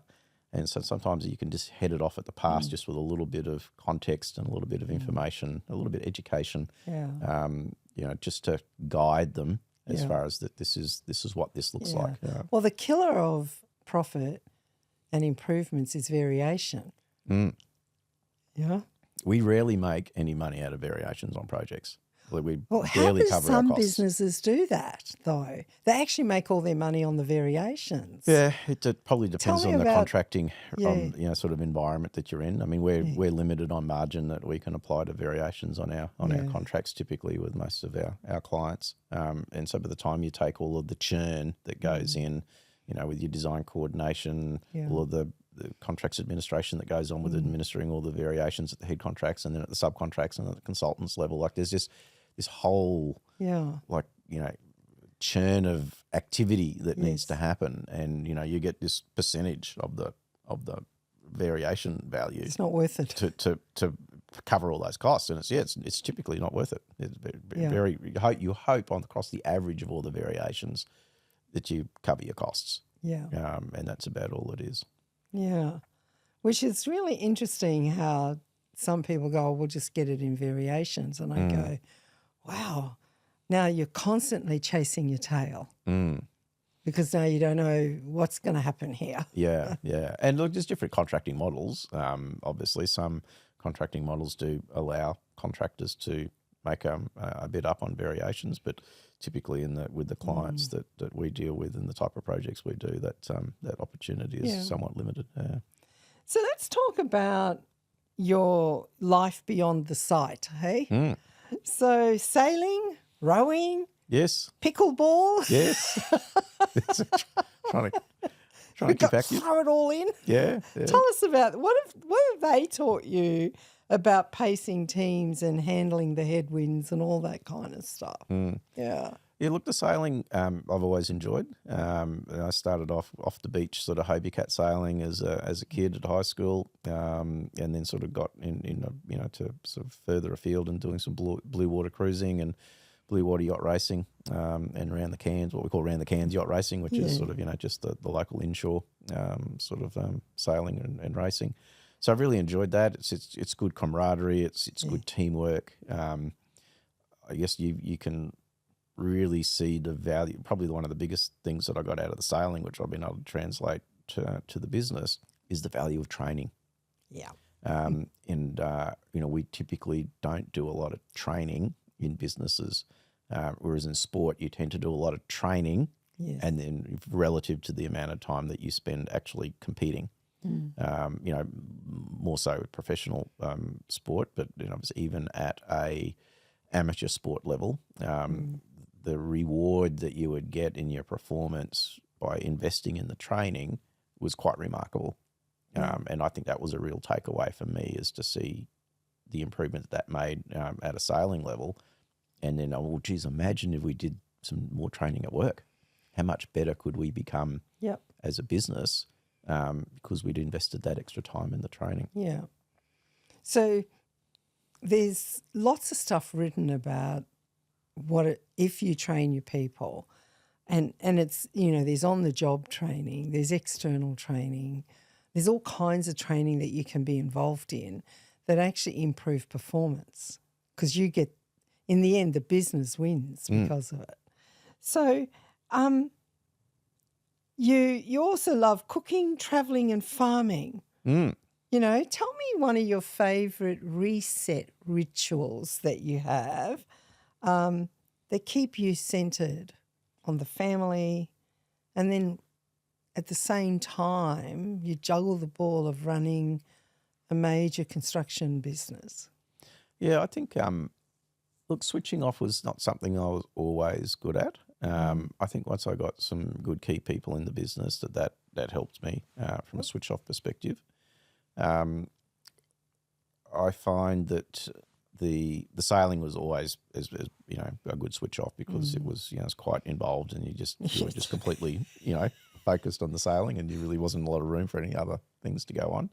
And so sometimes you can just head it off at the pass just with a little bit of context and a little bit of information, a little bit of education, you know, just to guide them as far as that this is what this looks like. Yeah. Well, the killer of profit and improvements is variation. Yeah. We rarely make any money out of variations on projects. We how barely do cover our some costs. Businesses do that, though? They actually make all their money on the variations. Yeah, it probably depends on the contracting sort of environment that you're in. I mean, we're limited on margin that we can apply to variations on our contracts typically with most of our clients. And so by the time you take all of the churn that goes in, you know, with your design coordination, all of the contracts administration that goes on with administering all the variations at the head contracts and then at the subcontracts and at the consultants level, like there's just this whole like, you know, churn of activity that needs to happen, and you know, you get this percentage of the variation value. It's not worth it to cover all those costs, and it's typically not worth it. It's very you hope on across the average of all the variations that you cover your costs. Yeah, and that's about all it is. Yeah, which is really interesting how some people go, oh, we'll just get it in variations, and I go, wow. Now you're constantly chasing your tail because now you don't know what's going to happen here. Yeah. And look, there's different contracting models. Obviously, some contracting models do allow contractors to make a bid up on variations, but typically with the clients that we deal with and the type of projects we do, that opportunity is somewhat limited. Yeah. So let's talk about your life beyond the site, hey? So sailing, rowing, yes, pickleball, yes. trying to keep active. Throw it all in. Yeah. Tell us about what have they taught you about pacing teams and handling the headwinds and all that kind of stuff. Yeah. Yeah, look, the sailing I've always enjoyed. I started off the beach, sort of Hobie Cat sailing as a kid at high school, and then sort of got to sort of further afield and doing some blue water cruising and blue water yacht racing, and around the Cairns, what we call around the Cairns yacht racing, which is sort of just the local inshore sort of sailing and racing. So I've really enjoyed that. It's good camaraderie. It's good teamwork. I guess you can really see the value. Probably one of the biggest things that I got out of the sailing, which I've been able to translate to the business, is the value of training. Yeah. We typically don't do a lot of training in businesses, whereas in sport you tend to do a lot of training, and then relative to the amount of time that you spend actually competing. More so with professional sport, but even at a amateur sport level, the reward that you would get in your performance by investing in the training was quite remarkable. And I think that was a real takeaway for me, is to see the improvement that made at a sailing level. And then, imagine if we did some more training at work. How much better could we become as a business because we'd invested that extra time in the training? Yeah. So there's lots of stuff written about if you train your people, and it's, there's on-the-job training, there's external training, there's all kinds of training that you can be involved in that actually improve performance, because you get, in the end, the business wins because of it. So you also love cooking, travelling and farming. Tell me one of your favourite reset rituals that you have that keep you centred on the family, and then at the same time you juggle the ball of running a major construction business. Yeah, I think, switching off was not something I was always good at. I think once I got some good key people in the business, that helped me from a switch-off perspective. I find that the sailing was always a good switch off, because it was it's quite involved, and you were just completely focused on the sailing, and there really wasn't a lot of room for any other things to go on.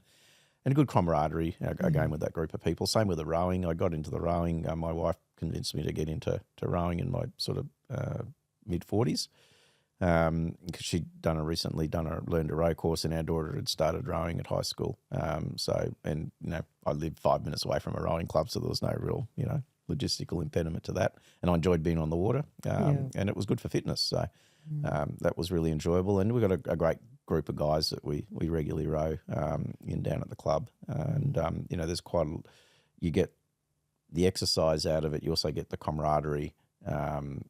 And a good camaraderie again with that group of people. Same with the rowing. I got into the rowing. My wife convinced me to get into rowing in my sort of mid-40s, because she'd learned a row course, and our daughter had started rowing at high school. I lived 5 minutes away from a rowing club, so there was no real, logistical impediment to that. And I enjoyed being on the water, and it was good for fitness. So that was really enjoyable. And we've got a great group of guys that we regularly row down at the club. And, there's you get the exercise out of it. You also get the camaraderie, and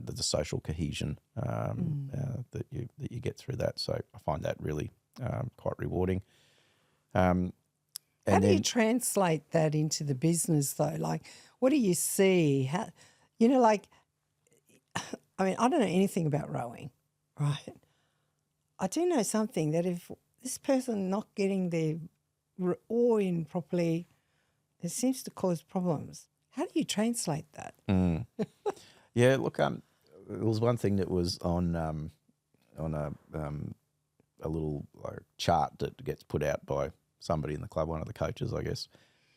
the social cohesion that you get through that. So I find that really quite rewarding. How do you translate that into the business, though? Like, what do you see? I don't know anything about rowing, right? I do know something, that if this person not getting their oar in properly, it seems to cause problems. How do you translate that? Yeah, look, it was one thing that was on a little chart that gets put out by somebody in the club, one of the coaches, I guess,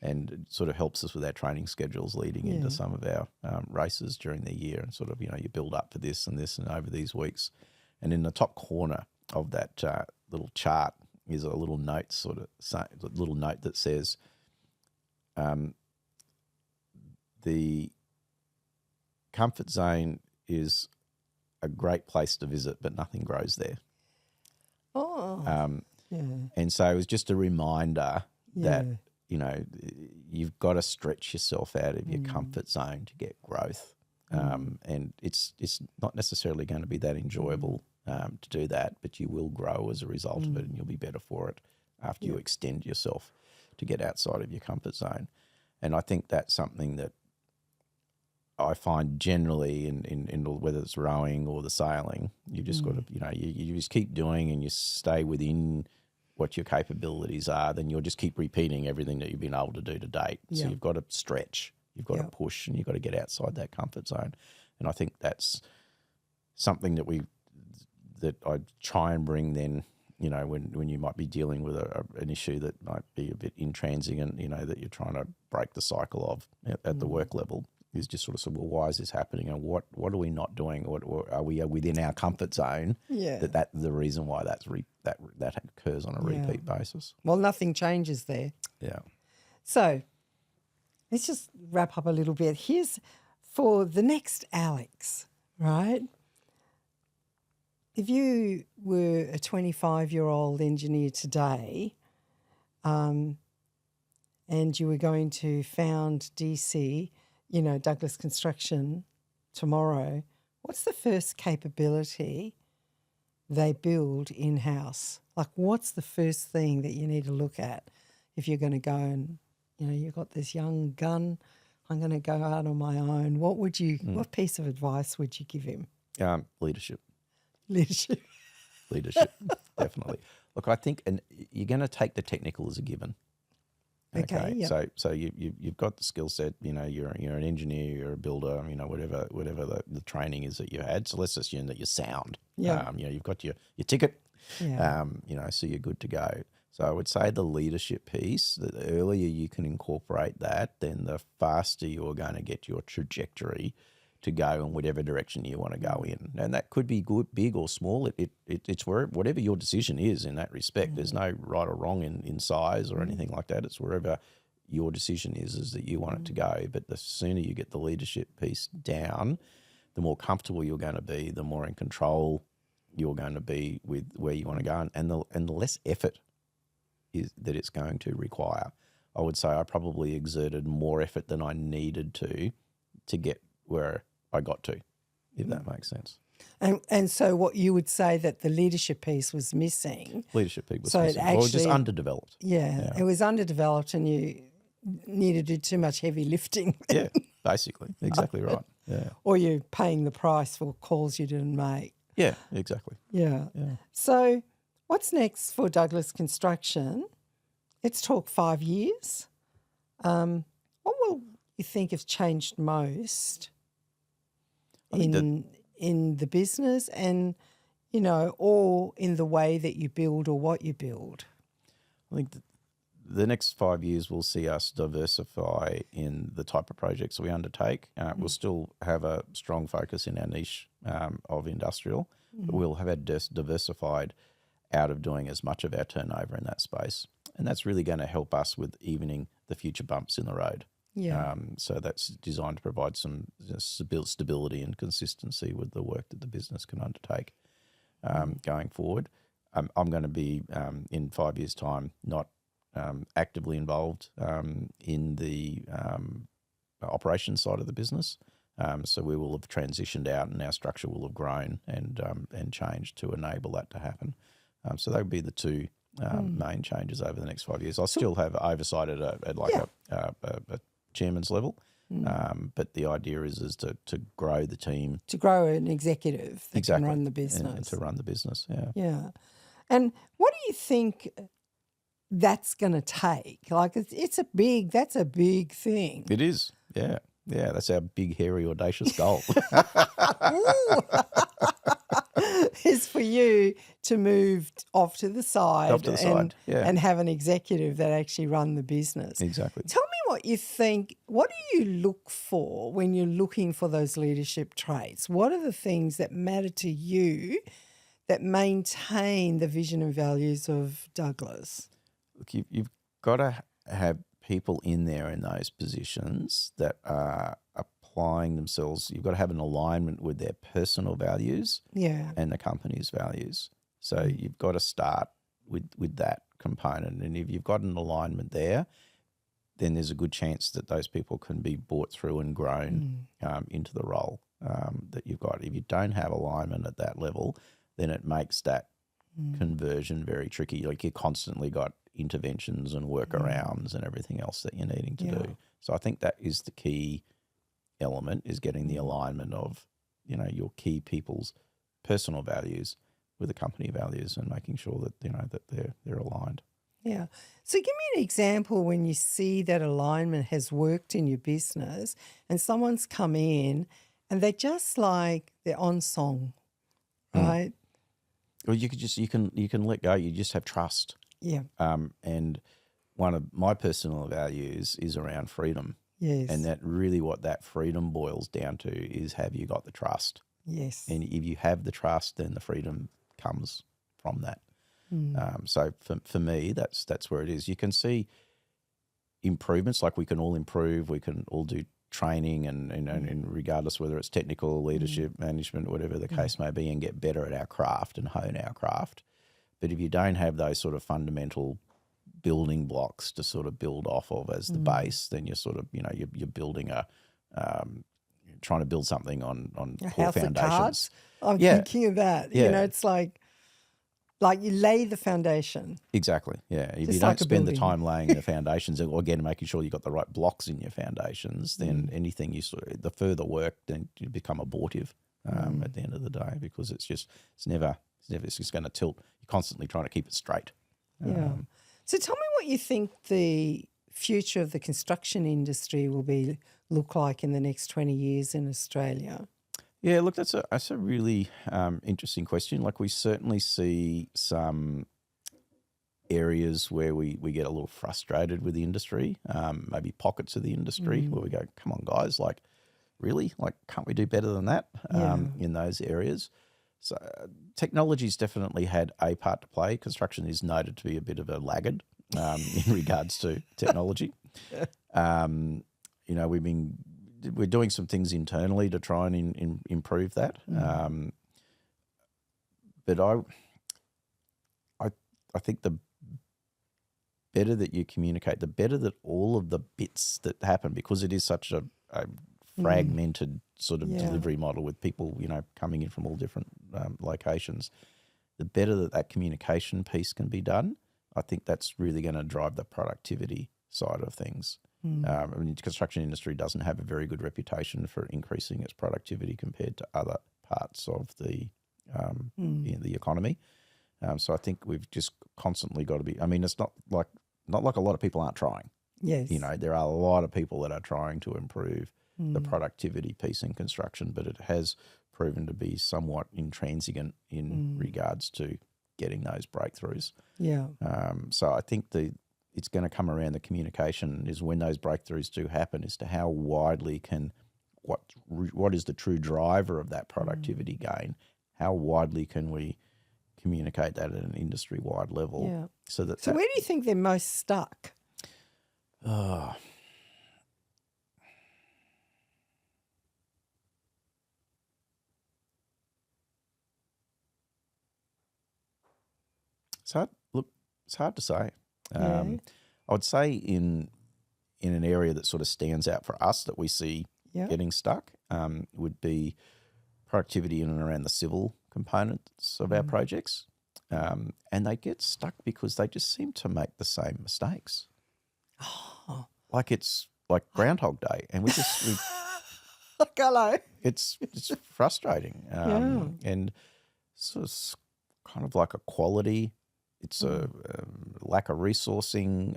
and it sort of helps us with our training schedules leading into some of our races during the year, and sort of, you build up for this and over these weeks. And in the top corner of that little chart is a little note that says the comfort zone is a great place to visit, but nothing grows there. And so it was just a reminder that, you've got to stretch yourself out of your comfort zone to get growth. And it's not necessarily going to be that enjoyable to do that, but you will grow as a result of it, and you'll be better for it after you extend yourself to get outside of your comfort zone. And I think that's something that I find generally in whether it's rowing or the sailing, you just got to, you just keep doing, and you stay within what your capabilities are, then you'll just keep repeating everything that you've been able to do to date. So you've got to stretch, you've got to push, and you've got to get outside that comfort zone. And I think that's something that I try and bring then, you know, when you might be dealing with an issue that might be a bit intransigent, you know, that you're trying to break the cycle of at the work level, is just sort of say, well, why is this happening, and what are we not doing? What are we within our comfort zone? Yeah. That's the reason why that occurs on a repeat basis. Well, nothing changes there. Yeah. So let's just wrap up a little bit. Here's for the next Alex, right? If you were a 25-year-old engineer today, and you were going to found DC, you know, Douglas Construction tomorrow, what's the first capability they build in-house? Like, what's the first thing that you need to look at if you're going to go and, you know, you've got this young gun, I'm going to go out on my own. What piece of advice would you give him? Leadership. Leadership. Leadership, definitely. Look, I think, and you're going to take the technical as a given. Okay. Yep. So you've got the skill set. You know, you're an engineer, you're a builder. You know, whatever the training is that you had. So let's assume that you're sound. Yeah. You know, you've got your ticket. Yeah. You know, so you're good to go. So I would say the leadership piece. The earlier you can incorporate that, then the faster you're going to get your trajectory to go in whatever direction you want to go in. And that could be good, big or small. It's whatever your decision is in that respect. There's no right or wrong in size or anything like that. It's wherever your decision is that you want it to go. But the sooner you get the leadership piece down, the more comfortable you're going to be, the more in control you're going to be with where you want to go, and the less effort that it's going to require. I would say I probably exerted more effort than I needed to get where I got to, if that makes sense. And so what you would say that the leadership piece was missing. Leadership piece was So it missing. Or just actually- underdeveloped. Yeah, it was underdeveloped and you needed to do too much heavy lifting. Yeah, basically. Exactly right. Yeah. Or you're paying the price for calls you didn't make. Yeah, exactly. Yeah. So what's next for Douglas Construction? Let's talk 5 years. What will you think has changed most in the business and, you know, or in the way that you build or what you build? I think the next 5 years will see us diversify in the type of projects we undertake. We'll still have a strong focus in our niche of industrial, but we'll have it diversified out of doing as much of our turnover in that space. And that's really going to help us with evening the future bumps in the road. Yeah. So that's designed to provide some stability and consistency with the work that the business can undertake going forward. I'm going to be, in 5 years' time, not actively involved in the operations side of the business. So we will have transitioned out and our structure will have grown and changed to enable that to happen. So that would be the two main changes over the next 5 years. I'll still have oversight at a chairman's level, but the idea is to grow the team. To grow an executive that Exactly. can run the business. And to run the business, yeah. Yeah. And what do you think that's going to take? Like, that's a big thing. It is, yeah. Yeah, that's our big, hairy, audacious goal. Is for you to move off to the side, and have an executive that actually run the business. Exactly. Tell me what you think. What do you look for when you're looking for those leadership traits? What are the things that matter to you that maintain the vision and values of Douglas? Look, you've got to have people in there in those positions that are applying themselves. You've got to have an alignment with their personal values and the company's values. So you've got to start with that component. And if you've got an alignment there, then there's a good chance that those people can be brought through and grown into the role that you've got. If you don't have alignment at that level, then it makes that conversion very tricky. Like, you constantly got interventions and workarounds and everything else that you're needing to do. So I think that is the key element, is getting the alignment of, you know, your key people's personal values with the company values and making sure that, you know, that they're aligned. Yeah. So give me an example when you see that alignment has worked in your business and someone's come in and they're just like they're on song, right? Well, you can let go. You just have trust. Yeah. And one of my personal values is around freedom. Yes. And that really what that freedom boils down to is, have you got the trust? Yes. And if you have the trust, then the freedom comes from that. So for me, that's where it is. You can see improvements, like we can all improve. We can all do training and regardless whether it's technical, leadership, management, whatever the case may be, and get better at our craft and hone our craft. But if you don't have those sort of fundamental building blocks to sort of build off of as the base, then you're sort of, you're building trying to build something on A poor house of foundations. cards. I'm thinking of that. Yeah. It's like you lay the foundation. Exactly, yeah. If Just you don't like a spend the building. time laying the foundations, or again, making sure you've got the right blocks in your foundations, then anything the further work, then you become abortive at the end of the day, because it's just going to tilt. You're constantly trying to keep it straight. Yeah. So tell me what you think the future of the construction industry will look like in the next 20 years in Australia. Yeah, look, that's a really interesting question. Like, we certainly see some areas where we get a little frustrated with the industry, maybe pockets of the industry where we go, come on, guys, like, really? Like, can't we do better than that in those areas? So technology's definitely had a part to play. Construction is noted to be a bit of a laggard in regards to technology. We're doing some things internally to try and improve that. But I think the better that you communicate, the better that all of the bits that happen, because it is such a fragmented sort of delivery model with people, coming in from all different locations, the better that communication piece can be done, I think that's really going to drive the productivity side of things. The construction industry doesn't have a very good reputation for increasing its productivity compared to other parts of the the economy. So I think we've just constantly got to be. I mean, it's not like a lot of people aren't trying. Yes, there are a lot of people that are trying to improve the productivity piece in construction, but it has proven to be somewhat intransigent in regards to getting those breakthroughs. Yeah. So I think it's going to come around the communication is when those breakthroughs do happen, as to how widely what is the true driver of that productivity gain? How widely can we communicate that at an industry-wide level? Yeah. So where do you think they're most stuck? It's hard to say. I would say in an area that sort of stands out for us that we see getting stuck would be productivity in and around the civil components of our projects. And they get stuck because they just seem to make the same mistakes. Like it's like Groundhog Day, and we Hello. It's frustrating. And so it's kind of like a quality. It's a lack of resourcing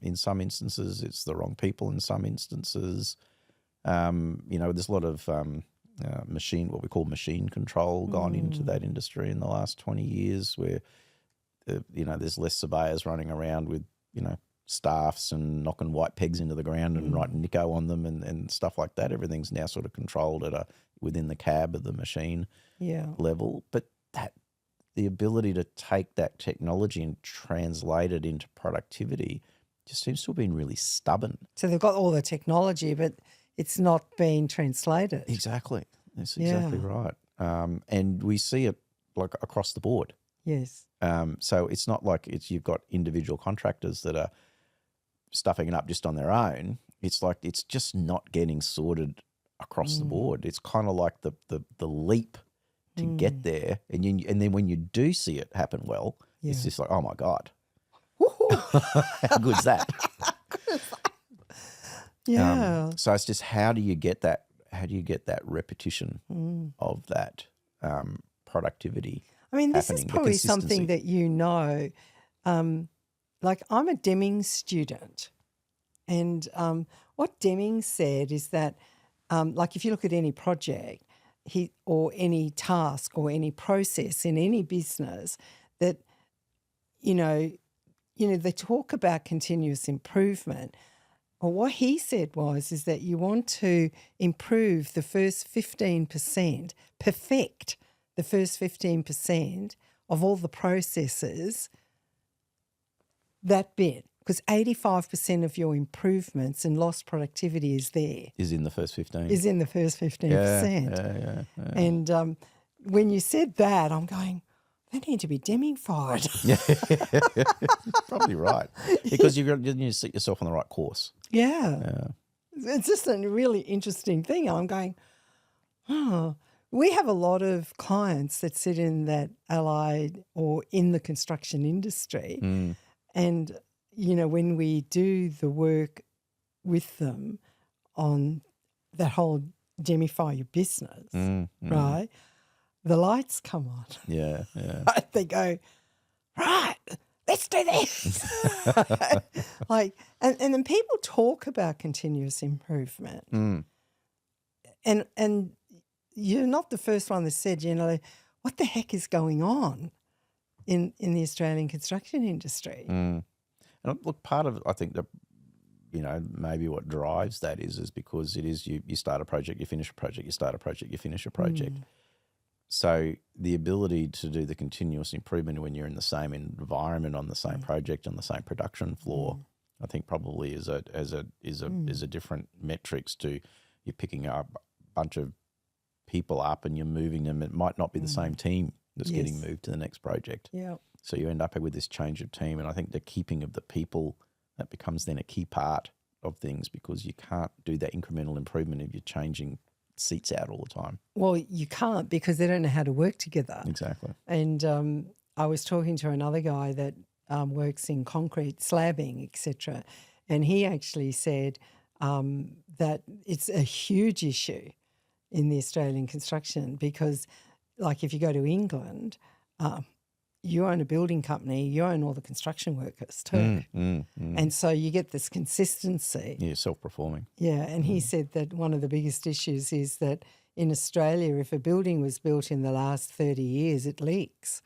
in some instances. It's the wrong people in some instances. There's a lot of what we call machine control gone into that industry in the last 20 years, where there's less surveyors running around with staffs and knocking white pegs into the ground and writing Nico on them and stuff like that. Everything's now sort of controlled within the cab of the machine level. But the ability to take that technology and translate it into productivity just seems to have been really stubborn. So they've got all the technology, but it's not being translated. Exactly. That's exactly right. And we see it like across the board. Yes. So it's not like you've got individual contractors that are stuffing it up just on their own. It's like it's just not getting sorted across the board. It's kind of like the leap to get there, and then when you do see it happen well, it's just like, oh my God, how good's that? Yeah. So it's just how do you get that? How do you get that repetition of that productivity? I mean, this is happening, probably something that like I'm a Deming student, and what Deming said is that like if you look at any project, or any task or any process in any business, that they talk about continuous improvement. Well, what he said is that you want to improve the first 15%, perfect the first 15% of all the processes, that bit, because 85% of your improvements and lost productivity is there. Is in the first 15. Is in the first 15%. Yeah. And when you said that, I'm going, they need to be Deming fired. Probably right. Because you need to set yourself on the right course. Yeah. It's just a really interesting thing. I'm going, we have a lot of clients that sit in that allied or in the construction industry. And, when we do the work with them on that whole demify your business, right, the lights come on. Yeah. They go, right, let's do this. And then people talk about continuous improvement. And you're not the first one that said, what the heck is going on in the Australian construction industry? And look, part of, I think, that, maybe what drives that is because it is you start a project, you finish a project, you start a project, you finish a project. So the ability to do the continuous improvement when you're in the same environment, on the same project, on the same production floor, I think probably is a different metrics to you're picking up a bunch of people up and you're moving them. It might not be the same team that's getting moved to the next project. Yeah. So you end up with this change of team, and I think the keeping of the people, that becomes then a key part of things, because you can't do that incremental improvement if you're changing seats out all the time. Well, you can't, because they don't know how to work together. Exactly. And I was talking to another guy that works in concrete slabbing, etc., and he actually said that it's a huge issue in the Australian construction, because, like, if you go to England, you own a building company, you own all the construction workers too. And so you get this consistency. Yeah, self-performing. Yeah, and he said that one of the biggest issues is that in Australia, if a building was built in the last 30 years, it leaks.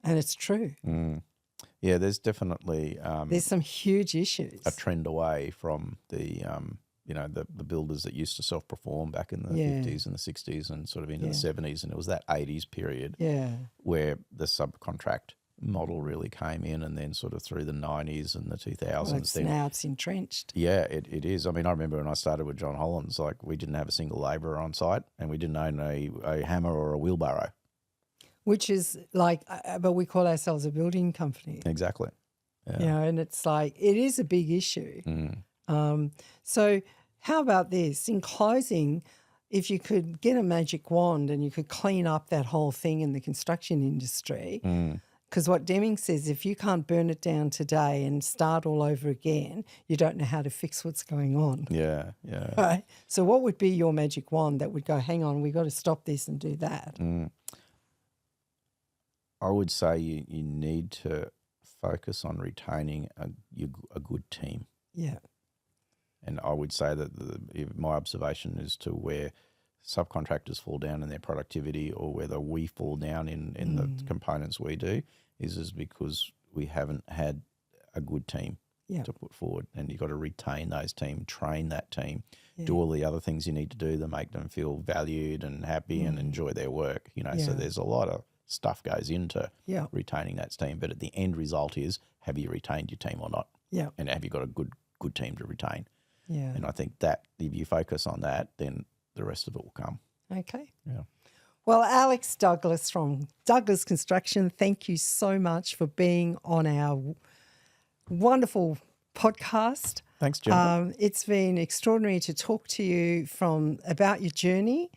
And it's true. Yeah, there's definitely there's some huge issues. A trend away from the the builders that used to self-perform back in the 50s and the 60s and sort of into the 70s, and it was that 80s period where the subcontract model really came in, and then sort of through the 90s and the 2000s. Now it's entrenched. Yeah, it is. I mean, I remember when I started with John Holland's, like, we didn't have a single labourer on site, and we didn't own a hammer or a wheelbarrow. Which is like, but we call ourselves a building company. Exactly. Yeah. And it's like, it is a big issue. So how about this? In closing, if you could get a magic wand and you could clean up that whole thing in the construction industry, because what Deming says, if you can't burn it down today and start all over again, you don't know how to fix what's going on. Yeah. Right? So what would be your magic wand that would go, hang on, we've got to stop this and do that? I would say you need to focus on retaining a good team. Yeah. And I would say that my observation as to where subcontractors fall down in their productivity, or whether we fall down in the components we do, is because we haven't had a good team to put forward. And you've got to retain those team, train that team, do all the other things you need to do to make them feel valued and happy and enjoy their work. So there's a lot of stuff goes into retaining that team. But at the end result is, have you retained your team or not? Yeah. And have you got a good team to retain? Yeah. And I think that if you focus on that, then the rest of it will come. Okay. Yeah. Well, Alex Douglas from Douglas Construction, thank you so much for being on our wonderful podcast. Thanks, Jennifer. It's been extraordinary to talk to you about your journey,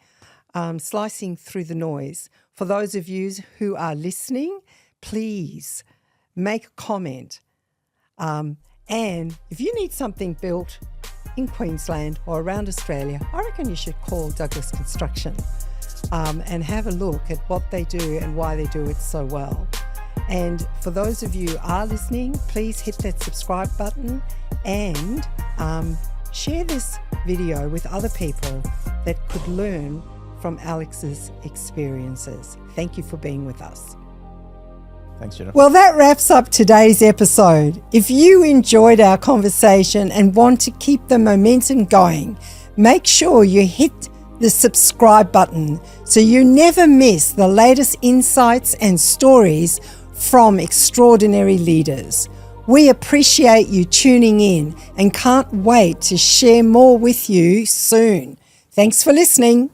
slicing through the noise. For those of you who are listening, please make a comment. And if you need something built in Queensland or around Australia, I reckon you should call Douglas Construction and have a look at what they do and why they do it so well. And for those of you who are listening, please hit that subscribe button and share this video with other people that could learn from Alex's experiences. Thank you for being with us. Thanks, Jennifer. Well, that wraps up today's episode. If you enjoyed our conversation and want to keep the momentum going, make sure you hit the subscribe button so you never miss the latest insights and stories from extraordinary leaders. We appreciate you tuning in and can't wait to share more with you soon. Thanks for listening.